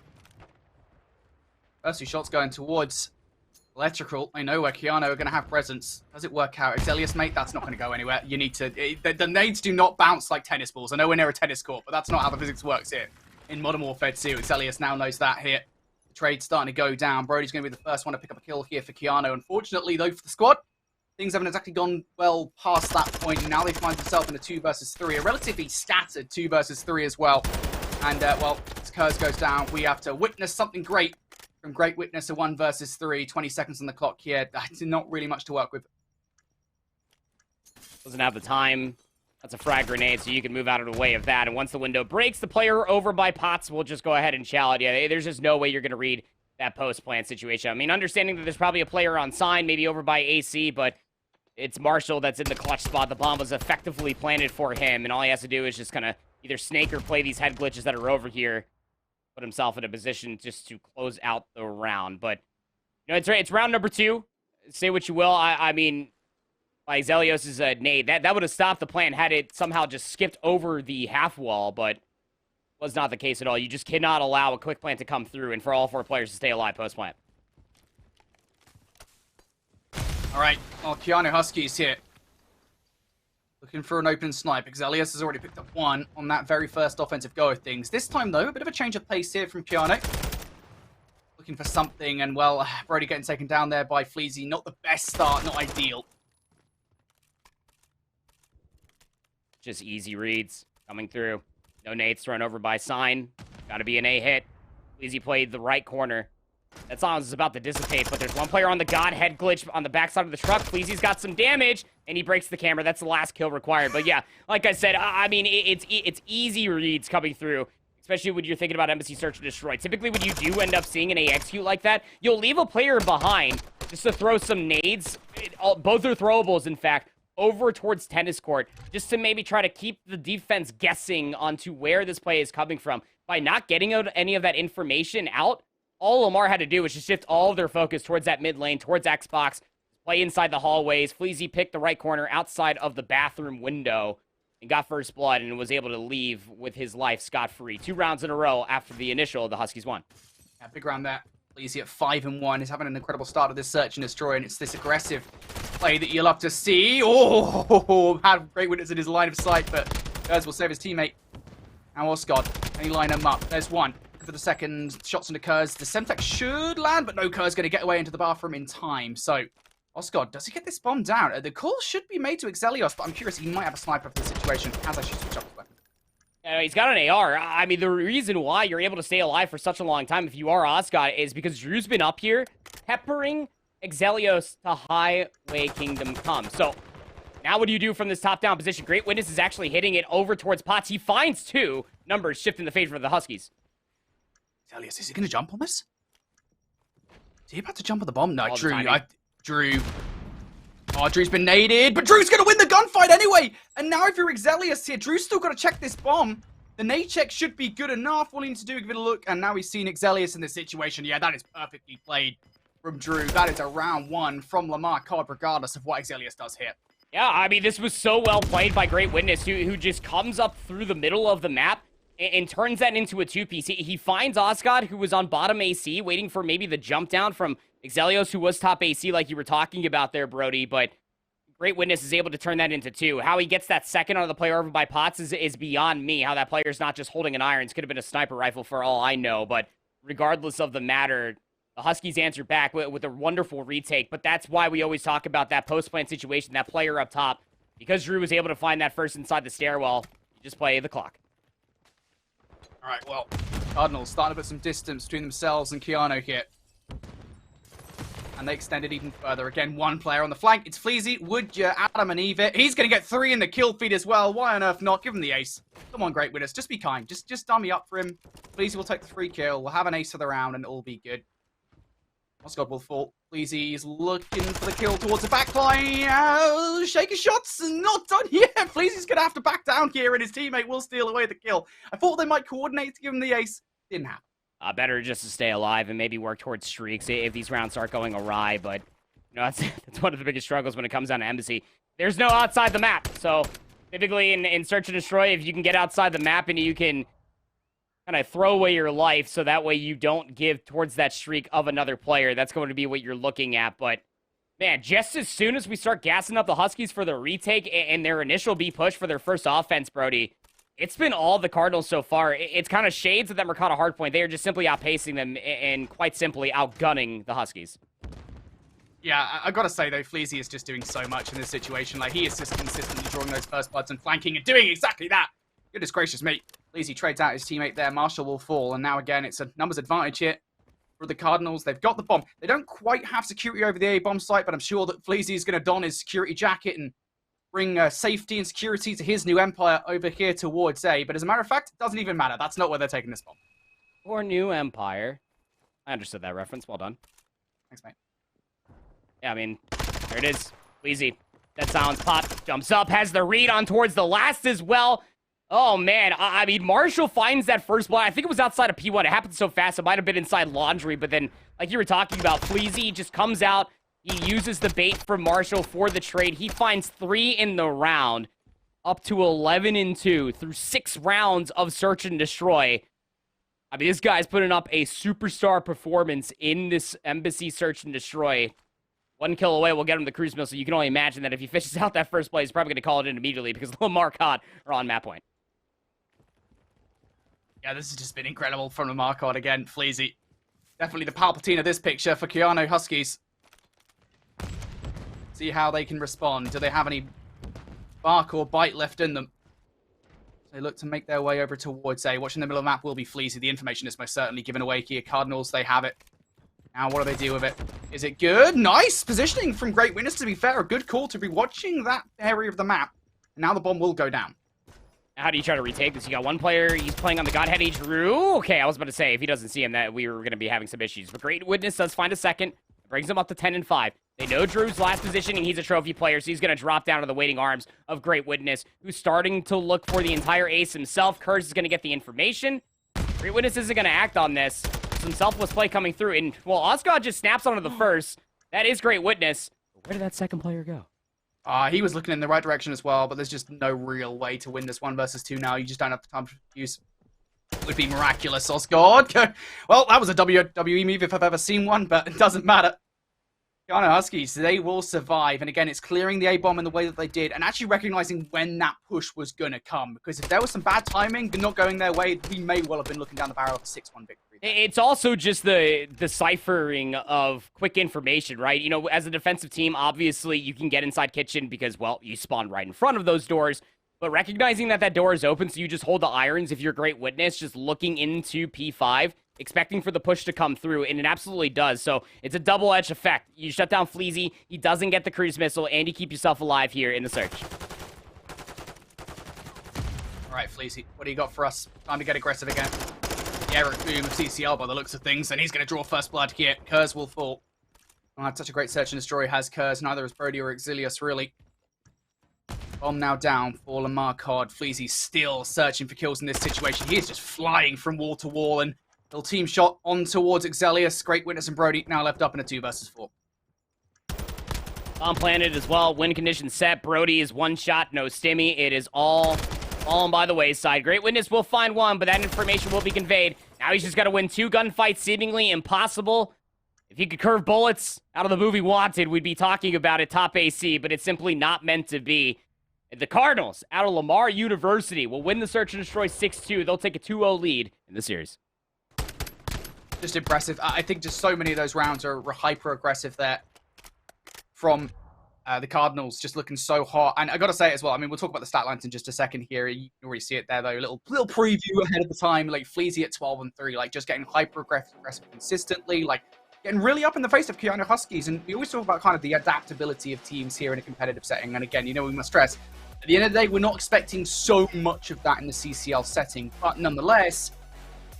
First 2 shots going towards Electrical. I know where Keyano are going to have presence. Does it work out? Exelius, mate, that's not going to go anywhere. You need to... The nades do not bounce like tennis balls. I know we're near a tennis court, but that's not how the physics works here. In Modern Warfare 2, Exelius now knows that here. The trade's starting to go down. Brody's going to be the first one to pick up a kill here for Keyano. Unfortunately, though, for the squad, things haven't exactly gone well past that point. Now they find themselves in a 2 versus 3. A relatively scattered 2 versus 3 as well. And, well, as Kurz goes down, we have to witness something great. From Great Witness, a 1 versus 3. 20 seconds on the clock here. That's not really much to work with. Doesn't have the time. That's a frag grenade, so you can move out of the way of that. And once the window breaks, the player over by Pots will just go ahead and chow it. Yeah, there's just no way you're going to read that post-plant situation. I mean, understanding that there's probably a player on sign, maybe over by AC, but it's Marshall that's in the clutch spot. The bomb was effectively planted for him, and all he has to do is just kind of either snake or play these head glitches that are over here, put himself in a position just to close out the round. But, you know, it's round number 2. Say what you will. I mean, by Zelios' nade, that would have stopped the plan had it somehow just skipped over the half wall, but was not the case at all. You just cannot allow a quick plant to come through and for all 4 players to stay alive post-plant. All right, well, Keyano Huskies here. Looking for an open snipe, because Elias has already picked up 1 on that very first offensive go of things. This time, though, a bit of a change of pace here from Keyano. Looking for something, and, well, Brody getting taken down there by Fleazy. Not the best start, not ideal. Just easy reads coming through. No nades thrown over by Sign. Got to be an A hit. Fleazy played the right corner. That silence is about to dissipate, but there's one player on the God head glitch on the backside of the truck. Fleazy's got some damage, and he breaks the camera. That's the last kill required. But yeah, like I said, I mean, it's easy reads coming through, especially when you're thinking about Embassy Search and Destroy. Typically, when you do end up seeing an A execute like that, you'll leave a player behind just to throw some nades. Both are throwables, in fact, over towards tennis court, just to maybe try to keep the defense guessing onto where this play is coming from. By not getting out any of that information out, all Lamar had to do was just shift all of their focus towards that mid lane, towards Xbox, play inside the hallways. Fleazy picked the right corner outside of the bathroom window and got first blood and was able to leave with his life scot-free. 2 rounds in a row after the initial, the Huskies won. Yeah, big round there. Fleazy at 5-1. He's having an incredible start of this search and destroy, and it's this aggressive play that you love to see. Oh, had great witness in his line of sight, but Kurz will save his teammate. Now Osgod, can he line him up? There's one. For the second, shots into Kurz. The Semtex should land, but no, Kurz going to get away into the bathroom in time. So, Osgod, does he get this bomb down? The call should be made to Exelios, but I'm curious, he might have a sniper for the situation. Has actually switched up his weapon. He's got an AR. I mean, the reason why you're able to stay alive for such a long time, if you are Osgod, is because Drew's been up here peppering Exelios to Highway Kingdom Come. So, now what do you do from this top-down position? Great Witness is actually hitting it over towards Potts. He finds 2 numbers shift in the favor of the Huskies. Elias, is he going to jump on this? Is he about to jump on the bomb? No, Drew. Drew. Oh, Drew's been naded, but Drew's going to win the gunfight anyway. And now if you're Exelius here, Drew's still got to check this bomb. The nade check should be good enough. All he needs to do is give it a look, and now he's seen Exelius in this situation. Yeah, that is perfectly played from Drew. That is a round 1 from Lamar COD, regardless of what Exelius does here. Yeah, I mean, this was so well played by Great Witness, who just comes up through the middle of the map and turns that into a 2-piece. He finds Osgod, who was on bottom AC, waiting for maybe the jump down from Exelios, who was top AC, like you were talking about there, Brody, but Great Witness is able to turn that into 2. How he gets that second on the player over by Potts is beyond me. How that player's not just holding an irons. Could have been a sniper rifle for all I know, but regardless of the matter, the Huskies answered back with a wonderful retake, but that's why we always talk about that post-plant situation, that player up top. Because Drew was able to find that first inside the stairwell, you just play the clock. All right, well, Cardinals starting to put some distance between themselves and Keyano here. And they extend it even further. Again, 1 player on the flank. It's Fleazy. Would you Adam and Eve it? He's going to get 3 in the kill feed as well. Why on earth not? Give him the ace. Come on, Great Witness. Just be kind. Just dummy up for him. Fleazy will take the 3 kill. We'll have an ace for the round and it'll be good. Osgod will fall. Fleazy's looking for the kill towards the backline. Shaker shots. Not done yet. Fleazy's going to have to back down here and his teammate will steal away the kill. I thought they might coordinate to give him the ace. Didn't happen. Better just to stay alive and maybe work towards streaks if these rounds start going awry. But, you know, that's one of the biggest struggles when it comes down to Embassy. There's no outside the map. So, typically in Search and Destroy, if you can get outside the map and you can kind of throw away your life so that way you don't give towards that streak of another player, that's going to be what you're looking at. But, man, just as soon as we start gassing up the Huskies for the retake and their initial B push for their first offense, Brody, it's been all the Cardinals so far. It's kind of shades of that Mercado hardpoint. They are just simply outpacing them and quite simply outgunning the Huskies. Yeah, I gotta say though, Fleazy is just doing so much in this situation. Like, he is just consistently drawing those first bloods and flanking and doing exactly that. Goodness gracious me. Fleazy trades out his teammate there. Marshall will fall, and now again, it's a numbers advantage here for the Cardinals. They've got the bomb. They don't quite have security over the A-bomb site, but I'm sure that Fleazy is going to don his security jacket and bring safety and security to his new empire over here towards A. But as a matter of fact, it doesn't even matter. That's not where they're taking this bomb. Or new empire. I understood that reference. Well done. Thanks, mate. Yeah, I mean, there it is. Easy. That silence pop. Jumps up. Has the read on towards the last as well. Oh, man. I mean, Marshall finds that first blood. I think it was outside of P1. It happened so fast. It might have been inside Laundry. But then, like you were talking about, Fleazy just comes out. He uses the bait from Marshall for the trade. He finds 3 in the round. Up to 11-2 through 6 rounds of search and destroy. I mean, this guy's putting up a superstar performance in this Embassy search and destroy. 1 kill away will get him the cruise missile. You can only imagine that if he fishes out that first play, he's probably going to call it in immediately because Lamar COD are on map point. Yeah, this has just been incredible from Lamar COD again. Fleazy. Definitely the Palpatine of this picture for Keyano Huskies. See how they can respond. Do they have any bark or bite left in them? They look to make their way over towards A. Watching the middle of the map will be Fleazy. The information is most certainly given away here. Cardinals, they have it. Now, what do they do with it? Is it good? Nice positioning from Great Witness, to be fair. A good call to be watching that area of the map. And now the bomb will go down. How do you try to retake this? You got one player, he's playing on the Godhead Drew. Okay, I was about to say, if he doesn't see him, that we were going to be having some issues. But Great Witness does find a second. Brings him up to 10-5. They know Drew's last positioning. He's a trophy player, so he's going to drop down to the waiting arms of Great Witness, who's starting to look for the entire ace himself. Curse is going to get the information. Great Witness isn't going to act on this. Some selfless play coming through. And, well, Oscar just snaps onto the first. That is Great Witness. Where did that second player go? He was looking in the right direction as well, but there's just no real way to win this 1 versus 2 now. You just don't have the time to use. It would be miraculous, Oscar. Well, that was a WWE move if I've ever seen one, but it doesn't matter. Keyano Huskies, they will survive. And again, it's clearing the A-bomb in the way that they did and actually recognizing when that push was going to come. Because if there was some bad timing, not going their way, we may well have been looking down the barrel of a 6-1 victory. It's also just the deciphering of quick information, right? You know, as a defensive team, obviously you can get inside kitchen because, well, you spawn right in front of those doors. But recognizing that that door is open, so you just hold the irons if you're Great Witness, just looking into P5, expecting for the push to come through, and it absolutely does. So it's a double-edged effect. You shut down Fleazy, he doesn't get the cruise missile, and you keep yourself alive here in the search. All right, Fleazy, what do you got for us? Time to get aggressive again. The Eric Boom of CCL by the looks of things, and he's going to draw first blood here. Kurz will fall. Oh, that's such a great search and destroy has Kurz. Neither is Brody or Exilius, really. Bomb now down for Lamar COD. Fleazy still searching for kills in this situation. He is just flying from wall to wall, and little team shot on towards Exilius. Great Witness and Brody now left up in a 2 versus 4. On planet as well. Win condition set. Brody is 1 shot, no stimmy. It is all fallen by the wayside. Great Witness will find 1, but that information will be conveyed. Now he's just got to win 2 gunfights, seemingly impossible. If he could curve bullets out of the movie Wanted, we'd be talking about it top AC, but it's simply not meant to be. The Cardinals, out of Lamar University, will win the search and destroy 6-2. They'll take a 2-0 lead in the series. Just impressive. I think just so many of those rounds are hyper-aggressive there from the Cardinals, just looking so hot. And I got to say it as well, I mean, we'll talk about the stat lines in just a second here. You can already see it there, though. A little preview ahead of the time, like Fleazy at 12-3, like just getting hyper-aggressive consistently, like getting really up in the face of Keyano Huskies. And we always talk about kind of the adaptability of teams here in a competitive setting. And again, you know, we must stress, at the end of the day, we're not expecting so much of that in the CCL setting. But nonetheless,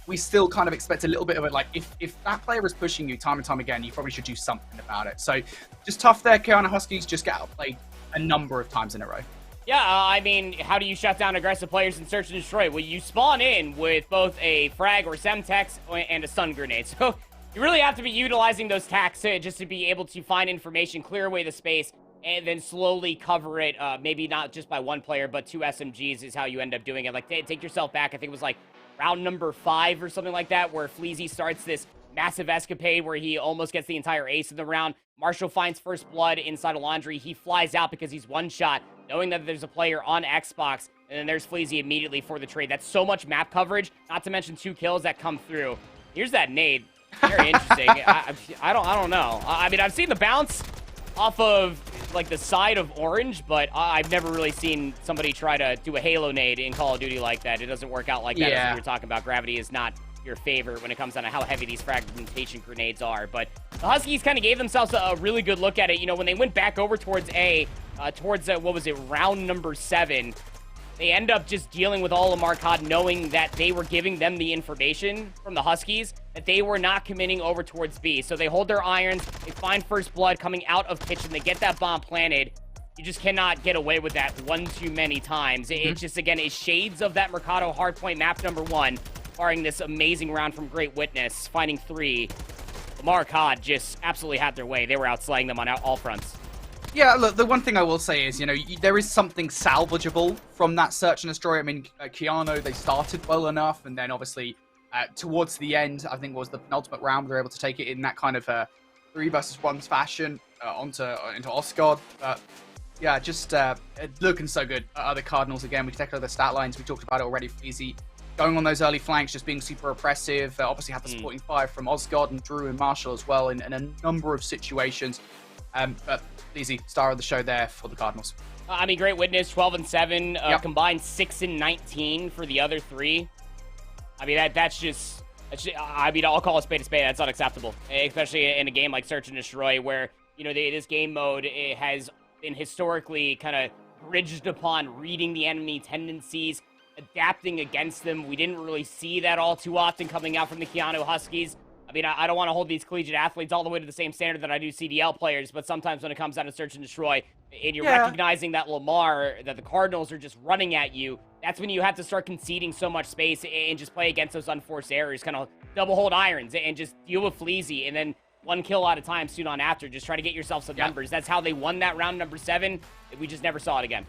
we still kind of expect a little bit of it. Like, if that player is pushing you time and time again, you probably should do something about it. So, just tough there, Keyano Huskies just get outplayed a number of times in a row. Yeah, I mean, how do you shut down aggressive players in search and destroy? Well, you spawn in with both a frag or semtex and a stun grenade. So, you really have to be utilizing those tacks just to be able to find information, clear away the space, and then slowly cover it. Maybe not just by 1 player, but 2 SMGs is how you end up doing it. Like, take yourself back. I think it was like round number 5 or something like that, where Fleazy starts this massive escapade where he almost gets the entire ace of the round. Marshall finds first blood inside of Laundry. He flies out because he's 1 shot, knowing that there's a player on Xbox, and then there's Fleazy immediately for the trade. That's so much map coverage, not to mention 2 kills that come through. Here's that nade. Very interesting. I don't know. I mean, I've seen the bounce off of like the side of orange, but I've never really seen somebody try to do a Halo nade in Call of Duty like that. It doesn't work out like that. As we were talking about, gravity is not your favorite when it comes down to how heavy these fragmentation grenades are. But the Huskies kind of gave themselves a really good look at it. You know, when they went back over towards A, towards what was it, round number 7. they end up just dealing with all Lamar COD, knowing that they were giving them the information from the Huskies that they were not committing over towards B. So they hold their irons, they find first blood coming out of kitchen, they get that bomb planted. You just cannot get away with that one too many times. It just, again, is shades of that Mercado hardpoint map number 1, barring this amazing round from Great Witness, finding 3. Lamar COD just absolutely had their way. They were outslaying them on all fronts. Yeah, look, the one thing I will say is, you know, there is something salvageable from that search and destroy. I mean, Keyano, they started well enough, and then obviously towards the end, I think was the penultimate round, they were able to take it in that kind of 3 versus 1 fashion into Oscod. Yeah, just looking so good. The Cardinals, again, we can take a look at the stat lines. We talked about it already. Easy going on those early flanks, just being super oppressive. Obviously had the supporting fire from Osgod and Drew and Marshall as well in a number of situations. But easy star of the show there for the Cardinals. I mean, Great Witness, 12-7, combined 6-19 for the other 3. I mean, that's just, I mean, I'll call a spade a spade. That's unacceptable, especially in a game like Search and Destroy, where, you know, this game mode, it has been historically kind of bridged upon reading the enemy tendencies, adapting against them. We didn't really see that all too often coming out from the Keyano Huskies. I mean, I don't want to hold these collegiate athletes all the way to the same standard that I do CDL players, but sometimes when it comes down to Search and Destroy, and you're recognizing that that the Cardinals are just running at you, that's when you have to start conceding so much space and just play against those unforced errors, kind of double hold irons and just deal with Fleazy, and then 1 kill at a time soon on after. Just try to get yourself some numbers. That's how they won that round number 7. We just never saw it again.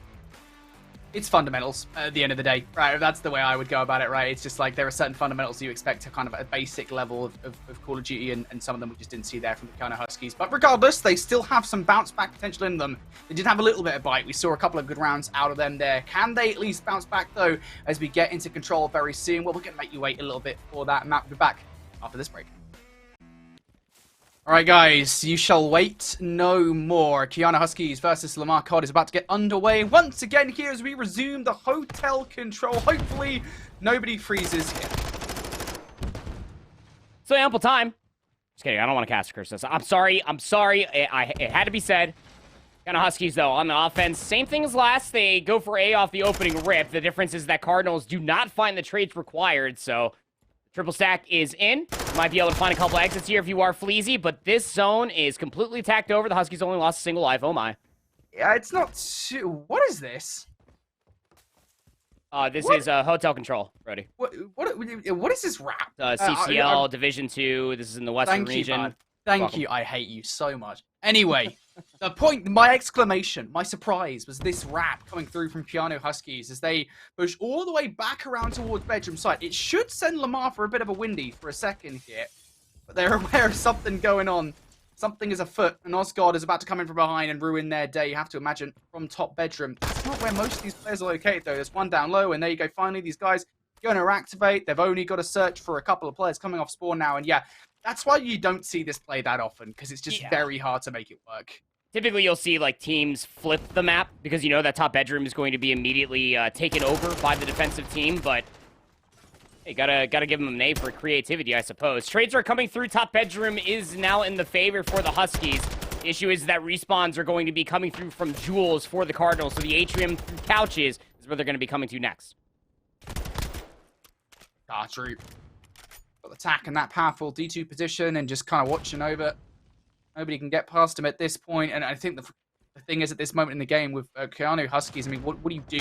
It's fundamentals at the end of the day, right? That's the way I would go about it, right? It's just like there are certain fundamentals you expect to kind of a basic level of Call of Duty, and some of them we just didn't see there from the Keyano Huskies. But regardless, they still have some bounce back potential in them. They did have a little bit of bite. We saw a couple of good rounds out of them there. Can they at least bounce back, though, as we get into control very soon? Well, we're going to make you wait a little bit for that. Matt will be back after this break. Alright guys, you shall wait no more. Keyano Huskies versus Lamar COD is about to get underway once again here as we resume the hotel control. Hopefully, nobody freezes here. So ample time. Just kidding, I don't want to cast a curse this. I'm sorry. It had to be said. Keyano Huskies, though, on the offense, same thing as last. They go for A off the opening rip. The difference is that Cardinals do not find the trades required, so triple stack is in. You might be able to find a couple exits here if you are Fleazy, but this zone is completely tacked over. The Huskies only lost a single life. Oh my. Yeah, it's not too... What is this? This is hotel control, Brody. What is this rap? CCL Division 2. This is in the Western region. You, Thank you. I hate you so much. Anyway, the point, my exclamation, my surprise was this rap coming through from Keyano Huskies as they push all the way back around towards bedroom side. It should send Lamar for a bit of a windy for a second here, but they're aware of something going on. Something is afoot, and Osgod is about to come in from behind and ruin their day. You have to imagine from top bedroom. That's not where most of these players are located, though. There's one down low, and there you go. Finally, these guys going to activate. They've only got to search for a couple of players coming off spawn now, and yeah, that's why you don't see this play that often, because it's just very hard to make it work. Typically, you'll see like teams flip the map because you know that top bedroom is going to be immediately taken over by the defensive team, but hey, gotta give them an A for creativity, I suppose. Trades are coming through. Top bedroom is now in the favor for the Huskies. The issue is that respawns are going to be coming through from Jewels for the Cardinals, so the atrium through couches is where they're going to be coming to next. Drew. Attack in that powerful D2 position and just kind of watching over. Nobody can get past him at this point, and I think the thing is at this moment in the game with Keyano Huskies, I mean, what do you do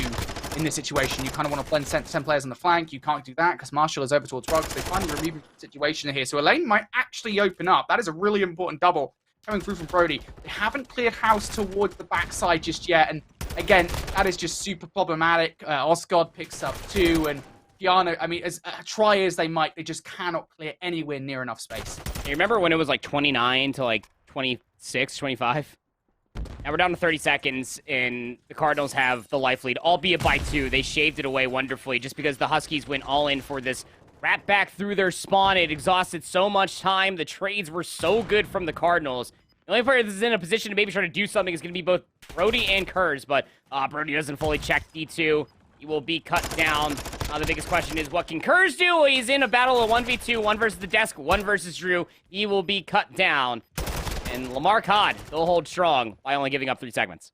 in this situation? You kind of want to blend 10 players on the flank. You can't do that because Marshall is over towards Ruggs. They finally remove him from the situation here, so a lane might actually open up. That is a really important double coming through from Brody. They haven't cleared house towards the backside just yet, and again, that is just super problematic. Osgod picks up 2, and Keyano, I mean, as try as they might, they just cannot clear anywhere near enough space. You remember when it was like 29 to like 26, 25? Now we're down to 30 seconds, and the Cardinals have the life lead, albeit by 2. They shaved it away wonderfully just because the Huskies went all in for this wrap back through their spawn. It exhausted so much time. The trades were so good from the Cardinals. The only player that's in a position to maybe try to do something is going to be both Brody and Kurz, but Brody doesn't fully check D2. He will be cut down. The biggest question is, what can Kurz do? He's in a battle of 1v2, 1 versus the desk, 1 versus Drew. He will be cut down. And Lamar COD, they'll hold strong by only giving up 3 segments.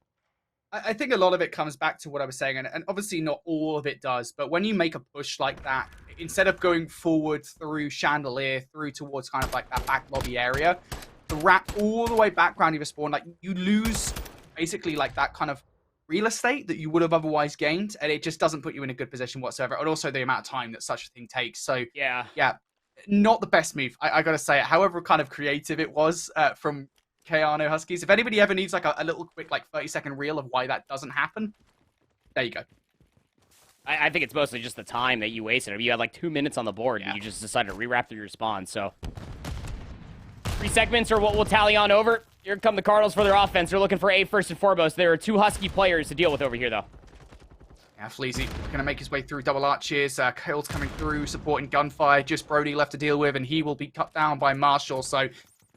I think a lot of it comes back to what I was saying, and obviously not all of it does, but when you make a push like that, instead of going forward through Chandelier, through towards kind of like that back lobby area, to wrap all the way back around your spawn, like you lose basically like that kind of real estate that you would have otherwise gained, and it just doesn't put you in a good position whatsoever, and also the amount of time that such a thing takes. So yeah, not the best move, I gotta say it. However kind of creative it was from Keyano Huskies. If anybody ever needs like a little quick like 30-second reel of why that doesn't happen, there you go. I think it's mostly just the time that you wasted. I mean, you had like 2 minutes on the board and you just decided to rewrap through your spawn. So 3 segments are what we'll tally on over. Here come the Cardinals for their offense. They're looking for A first and foremost. There are 2 Husky players to deal with over here though. Yeah, Fleazy going to make his way through double arches. Kale's coming through, supporting gunfire. Just Brody left to deal with, and he will be cut down by Marshall. So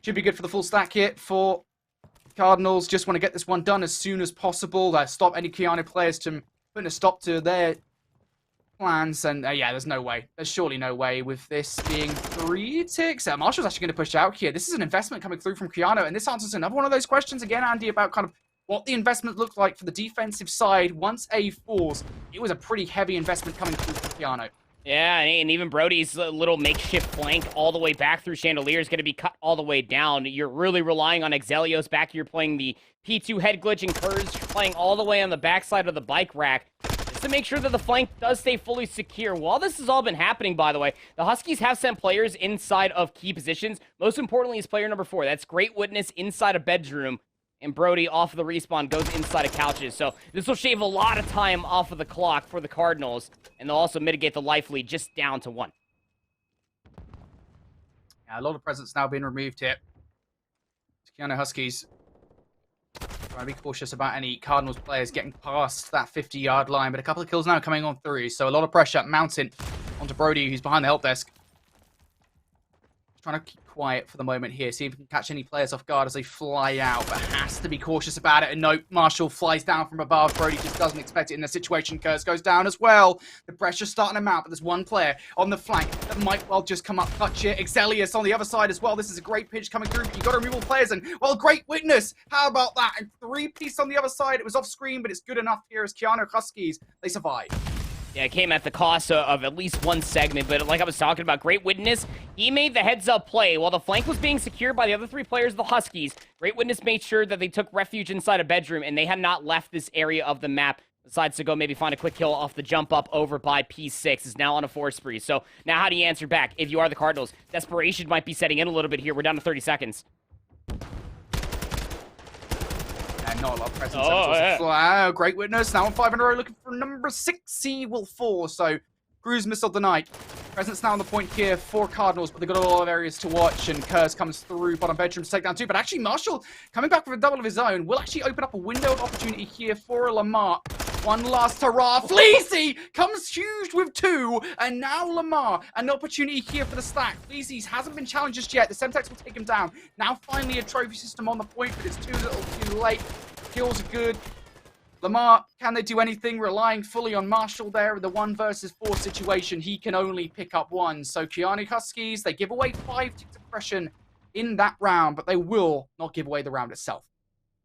should be good for the full stack hit for Cardinals. Just want to get this one done as soon as possible. Stop any Keyano players from putting a stop to their plans. And yeah, there's no way. There's surely no way with this being 3 ticks. Marshall's actually going to push out here. This is an investment coming through from Keyano. And this answers another one of those questions again, Andy, about kind of what the investment looked like for the defensive side. Once A falls, it was a pretty heavy investment coming through from Keyano. Yeah, and even Brody's little makeshift flank all the way back through Chandelier is going to be cut all the way down. You're really relying on Exelios back here playing the P2 head glitch, and Kurz playing all the way on the backside of the bike rack just to make sure that the flank does stay fully secure. While this has all been happening, by the way, the Huskies have sent players inside of key positions. Most importantly is player number 4. That's Great Witness inside a bedroom. And Brody off of the respawn goes inside of couches. So this will shave a lot of time off of the clock for the Cardinals. And they'll also mitigate the life lead just down to 1. Yeah, a lot of presence now being removed here. Keyano Huskies trying to be cautious about any Cardinals players getting past that 50-yard line. But a couple of kills now coming on through. So a lot of pressure mounting onto Brody, who's behind the help desk. Trying to keep quiet for the moment here, see if we can catch any players off guard as they fly out, but has to be cautious about it. And no, Marshall flies down from above. Brody just doesn't expect it in the situation. Kurz goes down as well. The pressure's starting to mount, but there's one player on the flank that might well just come up, touch it. Exelius on the other side as well. This is a great pitch coming through, but you've got to remove all players. And, well, Great Witness. How about that? And 3-piece on the other side. It was off screen, but it's good enough here as Keyano Huskies, they survive. Yeah, it came at the cost of at least 1 segment, but like I was talking about, Great Witness, he made the heads-up play. While the flank was being secured by the other 3 players of the Huskies, Great Witness made sure that they took refuge inside a bedroom, and they had not left this area of the map. Decides to go maybe find a quick kill off the jump up over by P6. Is now on a 4 spree. So now how do you answer back if you are the Cardinals? Desperation might be setting in a little bit here. We're down to 30 seconds. Not a lot of presence. Great Witness now on 5 in a row, looking for number 6. He will fall. So cruise missile denied. Presence now on the point here for Cardinals, but they've got a lot of areas to watch. And Kurz comes through bottom bedroom to take down 2. But actually, Marshall coming back with a double of his own will actually open up a window of opportunity here for Lamar. One last hurrah. Fleazy comes huge with 2. And now Lamar, an opportunity here for the stack. Fleazy hasn't been challenged just yet. The Semtex will take him down. Now finally a trophy system on the point, but it's too little too late. Kills are good. Lamar, can they do anything? Relying fully on Marshall there in the 1 versus 4 situation. He can only pick up 1. So Keyano Huskies, they give away 5 ticks of aggression in that round, but they will not give away the round itself.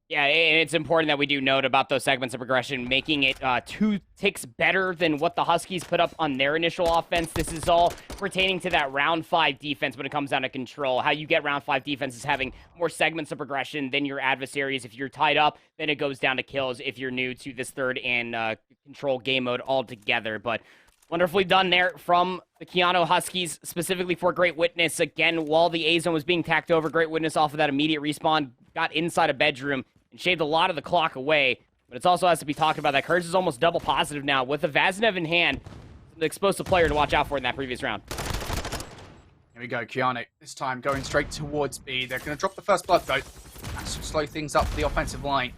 Yeah, and it's important that we do note about those segments of progression, making it 2 ticks better than what the Huskies put up on their initial offense. This is all pertaining to that round 5 defense when it comes down to control. How you get round 5 defense is having more segments of progression than your adversaries. If you're tied up, then it goes down to kills if you're new to this 3rd and control game mode altogether. But wonderfully done there from the Keyano Huskies, specifically for Great Witness. Again, while the A-zone was being tacked over, Great Witness off of that immediate respawn got inside a bedroom and shaved a lot of the clock away. But it also has to be talked about that Kurz is almost double positive now with the Vaznev in hand. The explosive player to watch out for in that previous round. Here we go, Keyano. This time going straight towards B. They're going to drop the first blood, though. That should slow things up for the offensive line.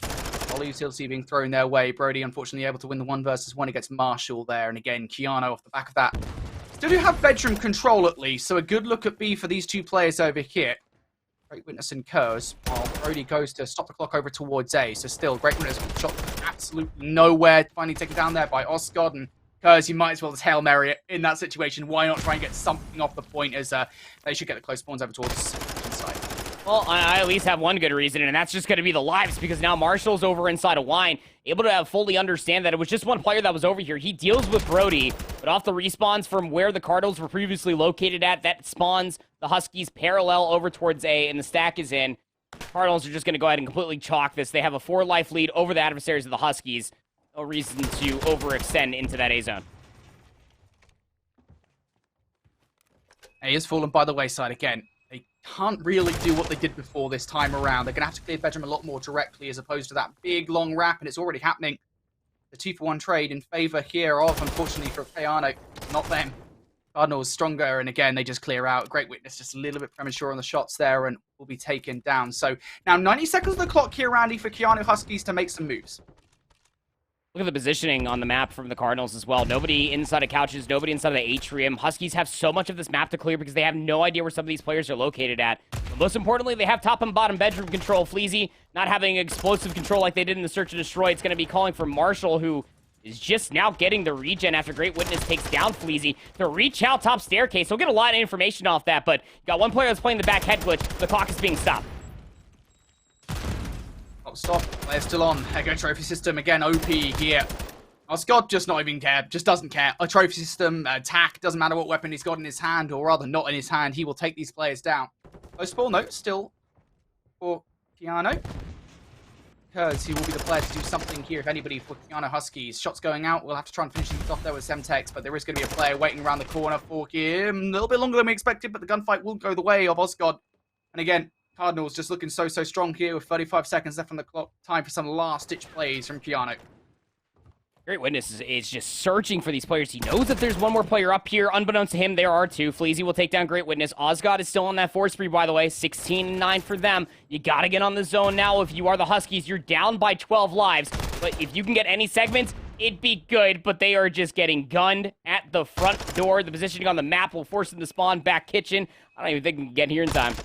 Volley utility being thrown their way. Brody, unfortunately, able to win the 1 versus 1 against Marshall there. And again, Keyano off the back of that. Still do have bedroom control, at least. So a good look at B for these 2 players over here. Great Witness and Kurz, while Brody goes to stop the clock over towards A. So still, Great Witness shot absolutely nowhere. Finally taken down there by Oscod. And Kurz, you might as well just Hail Mary it in that situation. Why not try and get something off the point as they should get the close spawns over towards inside. Well, I at least have one good reason, and that's just going to be the lives, because now Marshall's over inside of Wine, able to fully understand that it was just one player that was over here. He deals with Brody, but off the respawns from where the Cardinals were previously located at, that spawns the Huskies parallel over towards A, and the stack is in. Cardinals are just going to go ahead and completely chalk this. They have a 4-life lead over the adversaries of the Huskies. No reason to overextend into that A zone. A is fallen by the wayside again. They can't really do what they did before this time around. They're going to have to clear bedroom a lot more directly as opposed to that big, long wrap, and it's already happening. The 2-for-1 trade in favor here of, unfortunately, for Keyano, not them. Cardinals stronger, and again, they just clear out. Great Witness just a little bit premature on the shots there and will be taken down. So now 90 seconds of the clock here, Randy, for Keyano Huskies to make some moves. Look at the positioning on the map from the Cardinals as well. Nobody inside of couches, nobody inside of the atrium. Huskies have so much of this map to clear because they have no idea where some of these players are located at. But most importantly, they have top and bottom bedroom control. Fleazy not having explosive control like they did in the Search and Destroy. It's going to be calling for Marshall, who is just now getting the regen after Great Witness takes down Fleazy to reach out top staircase. He'll get a lot of information off that, but you got one player that's playing the back head glitch. The clock is being stopped. Stop. Player's still on. Echo trophy system again. OP here. Scott just not even care. Just doesn't care. A trophy system, attack, doesn't matter what weapon he's got in his hand, or rather not in his hand. He will take these players down. Post ball note still for Keyano, because he will be the player to do something here, if anybody, for Keyano Huskies. Shots going out. We'll have to try and finish things off there with Semtex, but there is going to be a player waiting around the corner for him. A little bit longer than we expected, but the gunfight will go the way of Osgod. And again, Cardinals just looking so strong here with 35 seconds left on the clock. Time for some last-ditch plays from Keyano. Great Witness is just searching for these players. He knows that there's one more player up here. Unbeknownst to him, there are two. Fleazy will take down Great Witness. Osgod is still on that 4 spree, by the way. 16-9 for them. You got to get on the zone now if you are the Huskies. You're down by 12 lives. But if you can get any segments, it'd be good. But they are just getting gunned at the front door. The positioning on the map will force them to spawn back kitchen. I don't even think they can get here in time.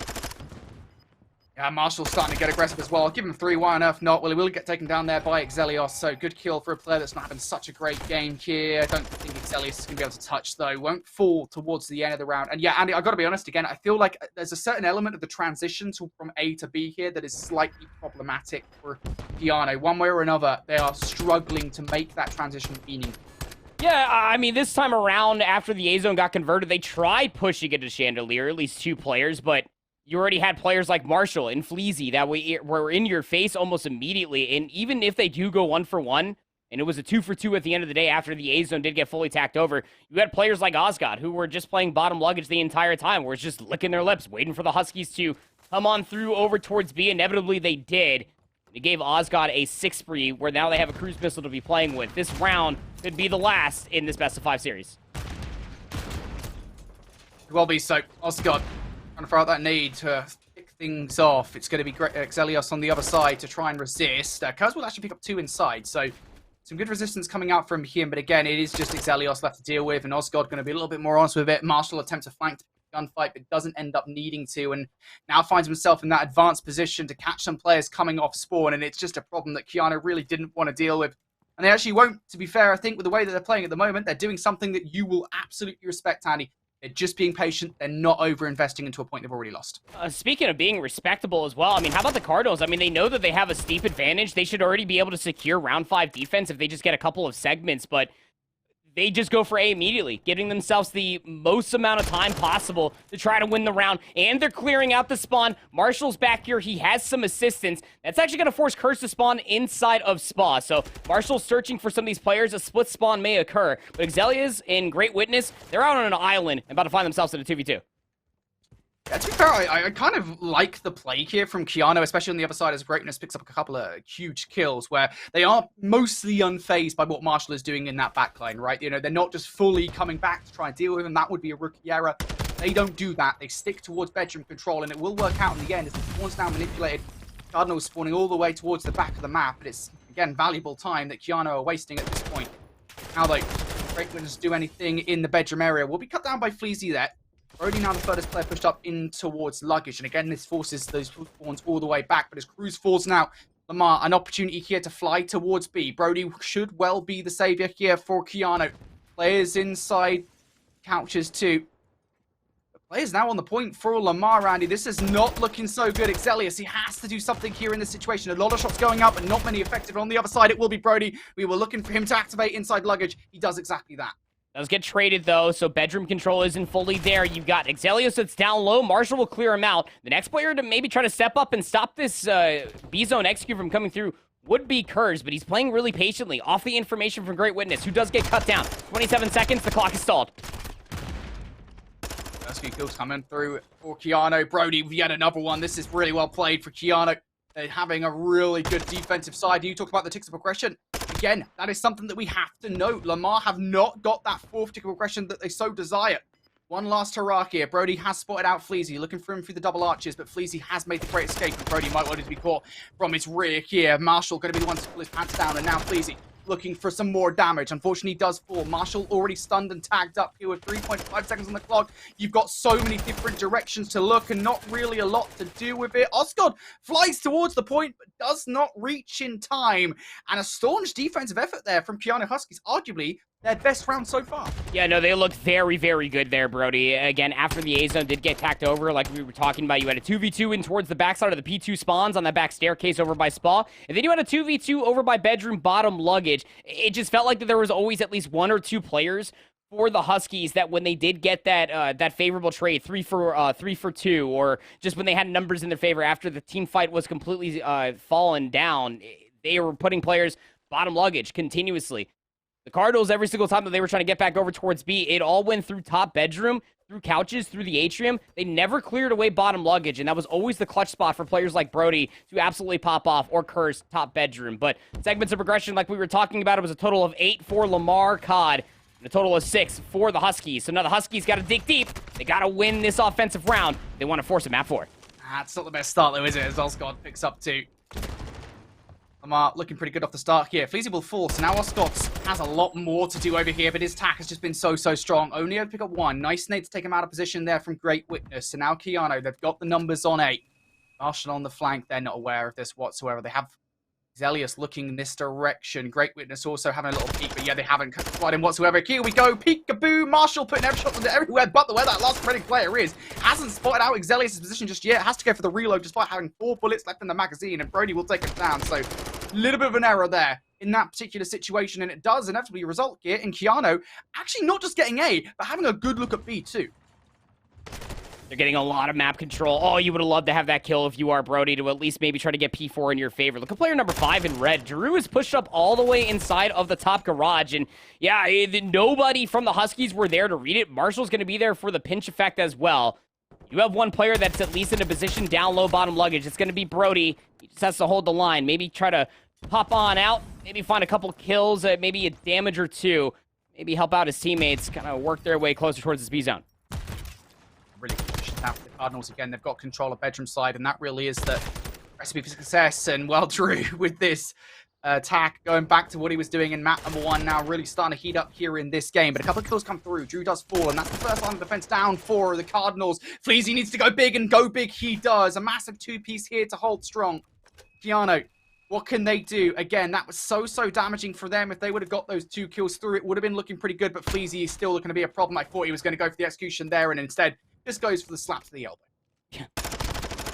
Yeah, Marshall's starting to get aggressive as well. I'll give him 3, why on earth not? Well, he will get taken down there by Exelios, so good kill for a player that's not having such a great game here. I don't think Exelios is going to be able to touch, though. Won't fall towards the end of the round. And yeah, Andy, I've got to be honest again, I feel like there's a certain element of the transition from A to B here that is slightly problematic for Keyano. One way or another, they are struggling to make that transition meaningful. Yeah, I mean, this time around, after the A-Zone got converted, they tried pushing it to Chandelier, at least 2 players, but you already had players like Marshall and Fleazy that were in your face almost immediately. And even if they do go 1 for 1, and it was a 2 for 2 at the end of the day after the A-Zone did get fully tacked over, you had players like Osgod who were just playing bottom luggage the entire time, where it's just licking their lips, waiting for the Huskies to come on through over towards B. Inevitably, they did. It gave Osgod a 6 spree, where now they have a cruise missile to be playing with. This round could be the last in this best-of-5 series. Well be so. Osgod trying to throw out that need to pick things off. It's going to be Exelios on the other side to try and resist. Kuz will actually pick up 2 inside, so some good resistance coming out from him. But again, it is just Exelios left to deal with, and Osgod going to be a little bit more honest with it. Marshall attempts to flank to gunfight, but doesn't end up needing to, and now finds himself in that advanced position to catch some players coming off spawn, and it's just a problem that Keyano really didn't want to deal with. And they actually won't, to be fair, I think, with the way that they're playing at the moment. They're doing something that you will absolutely respect, Andy. They're just being patient. They're not over-investing into a point they've already lost. Speaking of being respectable as well, I mean, how about the Cardinals? I mean, they know that they have a steep advantage. They should already be able to secure round 5 defense if they just get a couple of segments, but they just go for A immediately, giving themselves the most amount of time possible to try to win the round, and they're clearing out the spawn. Marshall's back here. He has some assistance. That's actually going to force Curse to spawn inside of Spa. So Marshall's searching for some of these players. A split spawn may occur, but Exelios and Great Witness, they're out on an island and about to find themselves in a 2v2. Yeah, to be fair, I kind of like the play here from Keyano, especially on the other side as Greatness picks up a couple of huge kills where they are mostly unfazed by what Marshall is doing in that backline, right? You know, they're not just fully coming back to try and deal with him. That would be a rookie error. They don't do that. They stick towards bedroom control, and it will work out in the end as the spawn's now manipulated. Cardinals spawning all the way towards the back of the map, but it's, again, valuable time that Keyano are wasting at this point. How they Great Witness do anything in the bedroom area will be cut down by Fleazy there. Brody now the furthest player pushed up in towards luggage. And again, this forces those spawns all the way back. But as Cruz falls now, Lamar, an opportunity here to fly towards B. Brody should well be the savior here for Keyano. Players inside couches too. Players now on the point for Lamar, Andy. This is not looking so good. Exelius, he has to do something here in this situation. A lot of shots going up, but not many effective. On the other side, it will be Brody. We were looking for him to activate inside luggage. He does exactly that. Does get traded, though, so bedroom control isn't fully there. You've got Exelius that's down low. Marshall will clear him out. The next player to maybe try to step up and stop this B-zone execute from coming through would be Kurz, but he's playing really patiently off the information from Great Witness, who does get cut down. 27 seconds, the clock is stalled. First few kills coming through for Keyano. Brody with yet another one. This is really well played for Keyano. They're having a really good defensive side. You talked about the ticks of progression. Again, that is something that we have to note. Lamar have not got that fourth tick of progression that they so desire. One last hurrah here. Brody has spotted out Fleazy, looking for him through the double arches, but Fleazy has made the great escape, and Brody might want to be caught from his rear here. Marshall going to be the one to pull his pants down, and now Fleazy looking for some more damage. Unfortunately, he does fall. Marshall already stunned and tagged up here with 3.5 seconds on the clock. You've got so many different directions to look and not really a lot to do with it. Osgood flies towards the point, but does not reach in time. And a staunch defensive effort there from Keyano Huskies, arguably their best round so far. Yeah, no, they look very, very good there, Brody. Again, after the A-zone did get tacked over, like we were talking about, you had a 2v2 in towards the backside of the P2 spawns on that back staircase over by Spa, and then you had a 2v2 over by bedroom bottom luggage. It just felt like that there was always at least one or two players for the Huskies that when they did get that that favorable trade, 3 for 2, or just when they had numbers in their favor after the team fight was completely fallen down, they were putting players bottom luggage continuously. The Cardinals, every single time that they were trying to get back over towards B, it all went through top bedroom, through couches, through the atrium. They never cleared away bottom luggage, and that was always the clutch spot for players like Brody to absolutely pop off or curse top bedroom. But segments of progression, like we were talking about, it was a total of 8 for Lamar, COD, and a total of 6 for the Huskies. So now the Huskies got to dig deep. They got to win this offensive round. They want to force a map 4. That's not the best start, though, is it? As Osgood picks up 2. Lamar looking pretty good off the start here. Fleazy will fall, so now Osgood has a lot more to do over here, but his attack has just been so strong. Only able to pick up 1. Nice nade to take him out of position there from Great Witness. So now Keyano, they've got the numbers on 8. Marshall on the flank, they're not aware of this whatsoever. They have Zelius looking in this direction. Great Witness also having a little peek, but yeah, they haven't quite him whatsoever. Here we go, peekaboo. Marshall putting every shot everywhere but where that last spreading player is. Hasn't spotted out Exelius' position just yet. Has to go for the reload despite having 4 bullets left in the magazine, and Brody will take him down. So a little bit of an error there in that particular situation, and it does inevitably result here in Keyano actually not just getting A, but having a good look at B too. They're getting a lot of map control. Oh, you would have loved to have that kill if you are Brody to at least maybe try to get P4 in your favor. Look at player number 5 in red. Drew is pushed up all the way inside of the top garage. And yeah, nobody from the Huskies were there to read it. Marshall's going to be there for the pinch effect as well. You have one player that's at least in a position down low bottom luggage. It's going to be Brody. He just has to hold the line. Maybe try to pop on out. Maybe find a couple kills, maybe a damage or 2. Maybe help out his teammates, kind of work their way closer towards this B zone. Really good position now for the Cardinals again. They've got control of bedroom side, and that really is the recipe for success. And well, Drew with this attack going back to what he was doing in map number 1, now really starting to heat up here in this game. But a couple of kills come through. Drew does fall, and that's the first line of defense down for the Cardinals. Fleazy needs to go big, and go big he does. A massive 2-piece here to hold strong. Keyano, what can they do? Again, that was so damaging for them. If they would have got those 2 kills through, it would have been looking pretty good, but Fleazy is still going to be a problem. I thought he was going to go for the execution there, and instead just goes for the slap to the elbow. Yeah.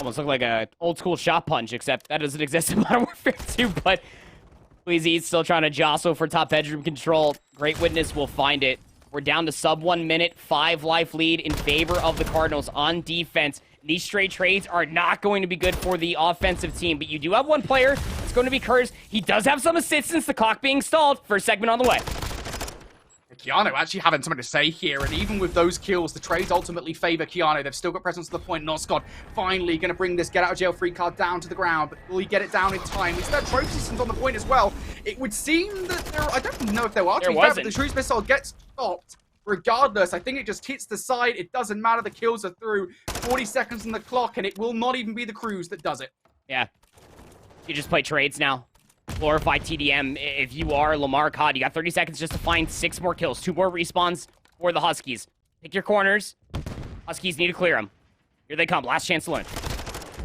Almost looked like a old school shot punch, except that doesn't exist in Modern Warfare 2, but Fleazy's still trying to jostle for top bedroom control. Great Witness will find it. We're down to sub 1 minute, 5 life lead in favor of the Cardinals on defense. These straight trades are not going to be good for the offensive team, but you do have one player. It's going to be Kurz. He does have some assistance, the clock being stalled. First segment on the way. Keyano actually having something to say here, and even with those kills, the trades ultimately favor Keyano. They've still got presence to the point. Noscott finally going to bring this get-out-of-jail-free card down to the ground, but will he get it down in time? He's got trophy systems on the point as well. It would seem that there, I don't know if there are, to be fair, but the cruise missile gets stopped. Regardless, I think it just hits the side. It doesn't matter. The kills are through. 40 seconds on the clock, and it will not even be the cruise that does it. Yeah. You just play trades now. Glorify TDM. If you are Lamar COD, you got 30 seconds just to find 6 more kills. 2 more respawns for the Huskies. Pick your corners. Huskies need to clear them. Here they come. Last chance to learn.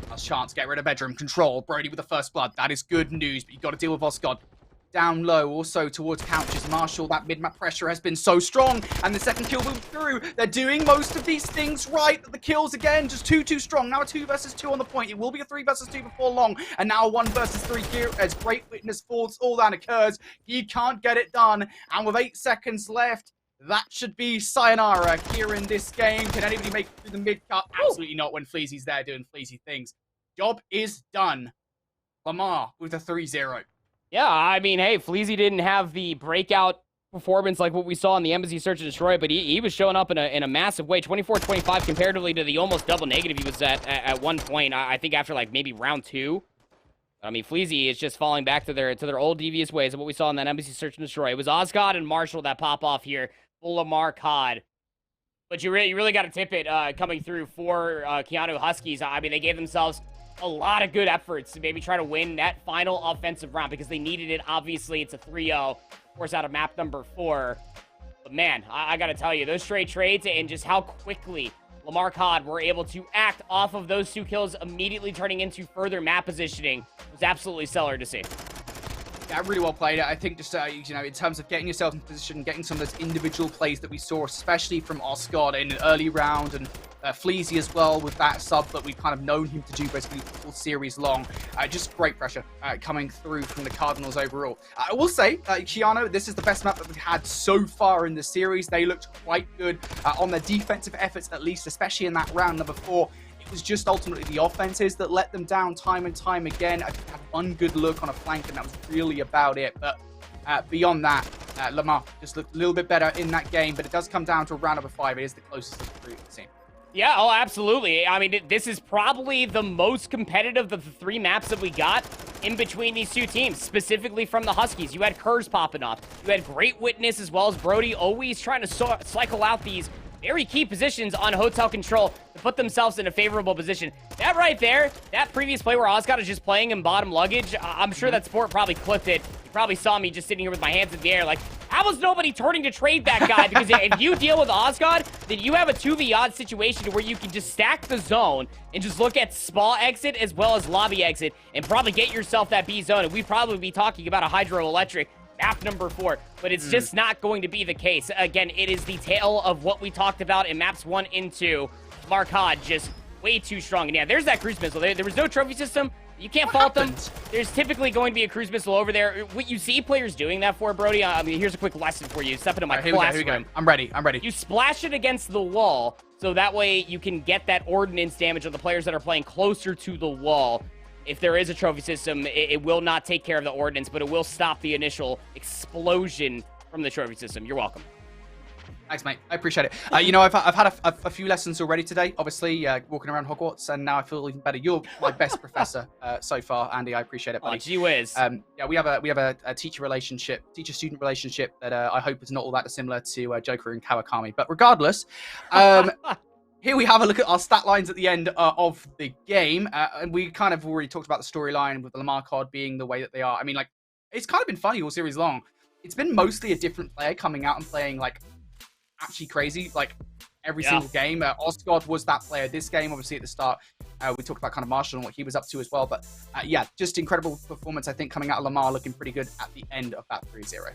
Last chance. Get rid of bedroom control. Brody with the first blood. That is good news, but you got to deal with Osgood. down low, also towards couches. Marshall, that mid-map pressure has been so strong, and the second kill moved through. They're doing most of these things right. The kills again, just too strong. Now a 2 versus 2 on the point. It will be a 3 versus 2 before long, and now a 1 versus 3 here as Great Witness falls. All that occurs. He can't get it done, and with 8 seconds left, that should be sayonara here in this game. Can anybody make it through the mid-cut? Absolutely not when Fleazy's there doing Fleazy things. Job is done. Lamar with a 3-0. Yeah, I mean, hey, Fleazy didn't have the breakout performance like what we saw in the Embassy Search and Destroy, but he was showing up in a massive way. 24-25 comparatively to the almost double negative he was at one point. I think after like maybe round 2. I mean, Fleazy is just falling back to their old devious ways of what we saw in that Embassy Search and Destroy. It was Osgod and Marshall that pop off here. Full Lamar COD. But you really got to tip it coming through for Keyano Huskies. I mean, they gave themselves a lot of good efforts to maybe try to win that final offensive round because they needed it. Obviously, it's a 3-0, of course, out of map number 4. But man, I got to tell you, those straight trades and just how quickly Lamar COD were able to act off of those 2 kills, immediately turning into further map positioning, was absolutely stellar to see. Yeah, really well played. I think just, you know, in terms of getting yourself in position, getting some of those individual plays that we saw, especially from Osgod in an early round, and Fleazy as well with that sub that we've kind of known him to do basically the full series long. Just great pressure coming through from the Cardinals overall. I will say, Keyano, this is the best map that we've had so far in the series. They looked quite good on their defensive efforts, at least, especially in that round number 4. It was just ultimately the offenses that let them down time and time again. I had one good look on a flank, and that was really about it. But beyond that, Lamar just looked a little bit better in that game. But it does come down to round number 5. It is the closest of the 3 we've seen. Yeah, oh, absolutely. I mean, this is probably the most competitive of the 3 maps that we got in between these 2 teams, specifically from the Huskies. You had Kurz popping off. You had Great Witness as well as Brody always trying to cycle out these very key positions on hotel control to put themselves in a favorable position. That right there, that previous play where Osgod is just playing in bottom luggage, I'm sure that Sport probably clipped it. You probably saw me just sitting here with my hands in the air like, how is nobody turning to trade that guy? Because if you deal with Osgod, then you have a 2v odd situation where you can just stack the zone and just look at spa exit as well as lobby exit and probably get yourself that B zone. And we'd probably be talking about a hydroelectric map number 4, but it's just not going to be the case. Again, it is the tale of what we talked about in maps 1 and 2. Marcod just way too strong. And yeah, there's that cruise missile. There was no trophy system. You can't fault them. There's typically going to be a cruise missile over there. What you see players doing that for, Brody, I mean, here's a quick lesson for you. Step into my classroom. Here we go. I'm ready. You splash it against the wall, so that way you can get that ordnance damage on the players that are playing closer to the wall. If there is a trophy system, it will not take care of the ordnance, but it will stop the initial explosion from the trophy system. You're welcome. Thanks, mate. I appreciate it. You know, I've had a few lessons already today, obviously, walking around Hogwarts, and now I feel even better. You're my best professor so far, Andy. I appreciate it, buddy. Oh, gee whiz. Yeah, we have a teacher-student relationship that I hope is not all that dissimilar to Joker and Kawakami. But regardless, here we have a look at our stat lines at the end of the game, and we kind of already talked about the storyline with the Lamar COD being the way that they are. I mean, like, it's kind of been funny all series long. It's been mostly a different player coming out and playing, like, actually crazy, like, every single game. Osgod was that player this game, obviously, at the start. We talked about kind of Marshall and what he was up to as well, but yeah, just incredible performance, I think, coming out of Lamar, looking pretty good at the end of that 3-0.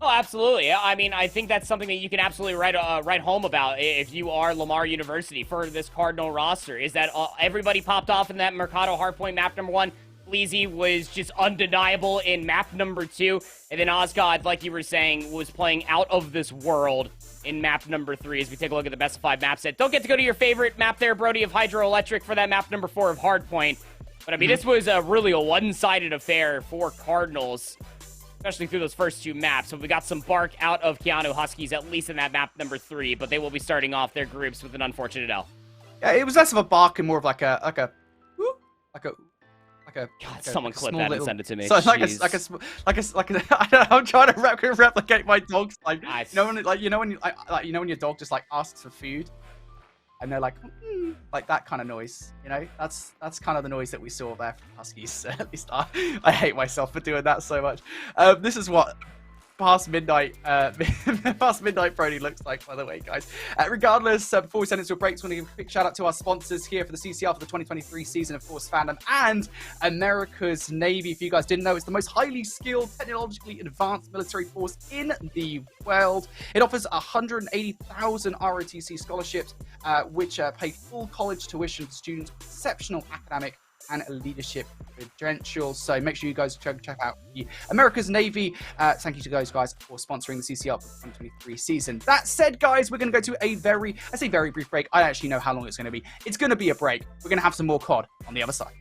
Oh, absolutely. I mean, I think that's something that you can absolutely write home about if you are Lamar University for this Cardinal roster, is that everybody popped off in that Mercado Hardpoint map number 1. Fleazy was just undeniable in map number 2, and then Osgod, like you were saying, was playing out of this world in map number 3 as we take a look at the best of 5 map set. Don't get to go to your favorite map there, Brody, of Hydroelectric for that map number 4 of Hardpoint. But, I mean, this was really a one-sided affair for Cardinals, especially through those first 2 maps. So we got some bark out of Keyano Huskies, at least in that map number 3, but they will be starting off their groups with an unfortunate L. Yeah, it was less of a bark and more of like a God, someone clip that and send it to me. So like a I don't know, I'm trying to replicate my dog's like, nice. you know when your dog just like asks for food, and they're like that kind of noise. You know, that's kind of the noise that we saw there from Huskies. At least I hate myself for doing that so much. This is what past midnight, past midnight Brody looks like, by the way, guys. Regardless, before we send it to a break, just want to give a quick shout out to our sponsors here for the CCR for the 2023 season of Force Fandom and America's Navy. If you guys didn't know, it's the most highly skilled, technologically advanced military force in the world. It offers 180,000 ROTC scholarships, which pay full college tuition for students with exceptional academic and leadership credentials. So make sure you guys check out the America's Navy. Thank you to those guys for sponsoring the CCR for the 2023 season. That said, guys, we're going to go to a very brief break. I don't actually know how long it's going to be. It's going to be a break. We're going to have some more COD on the other side.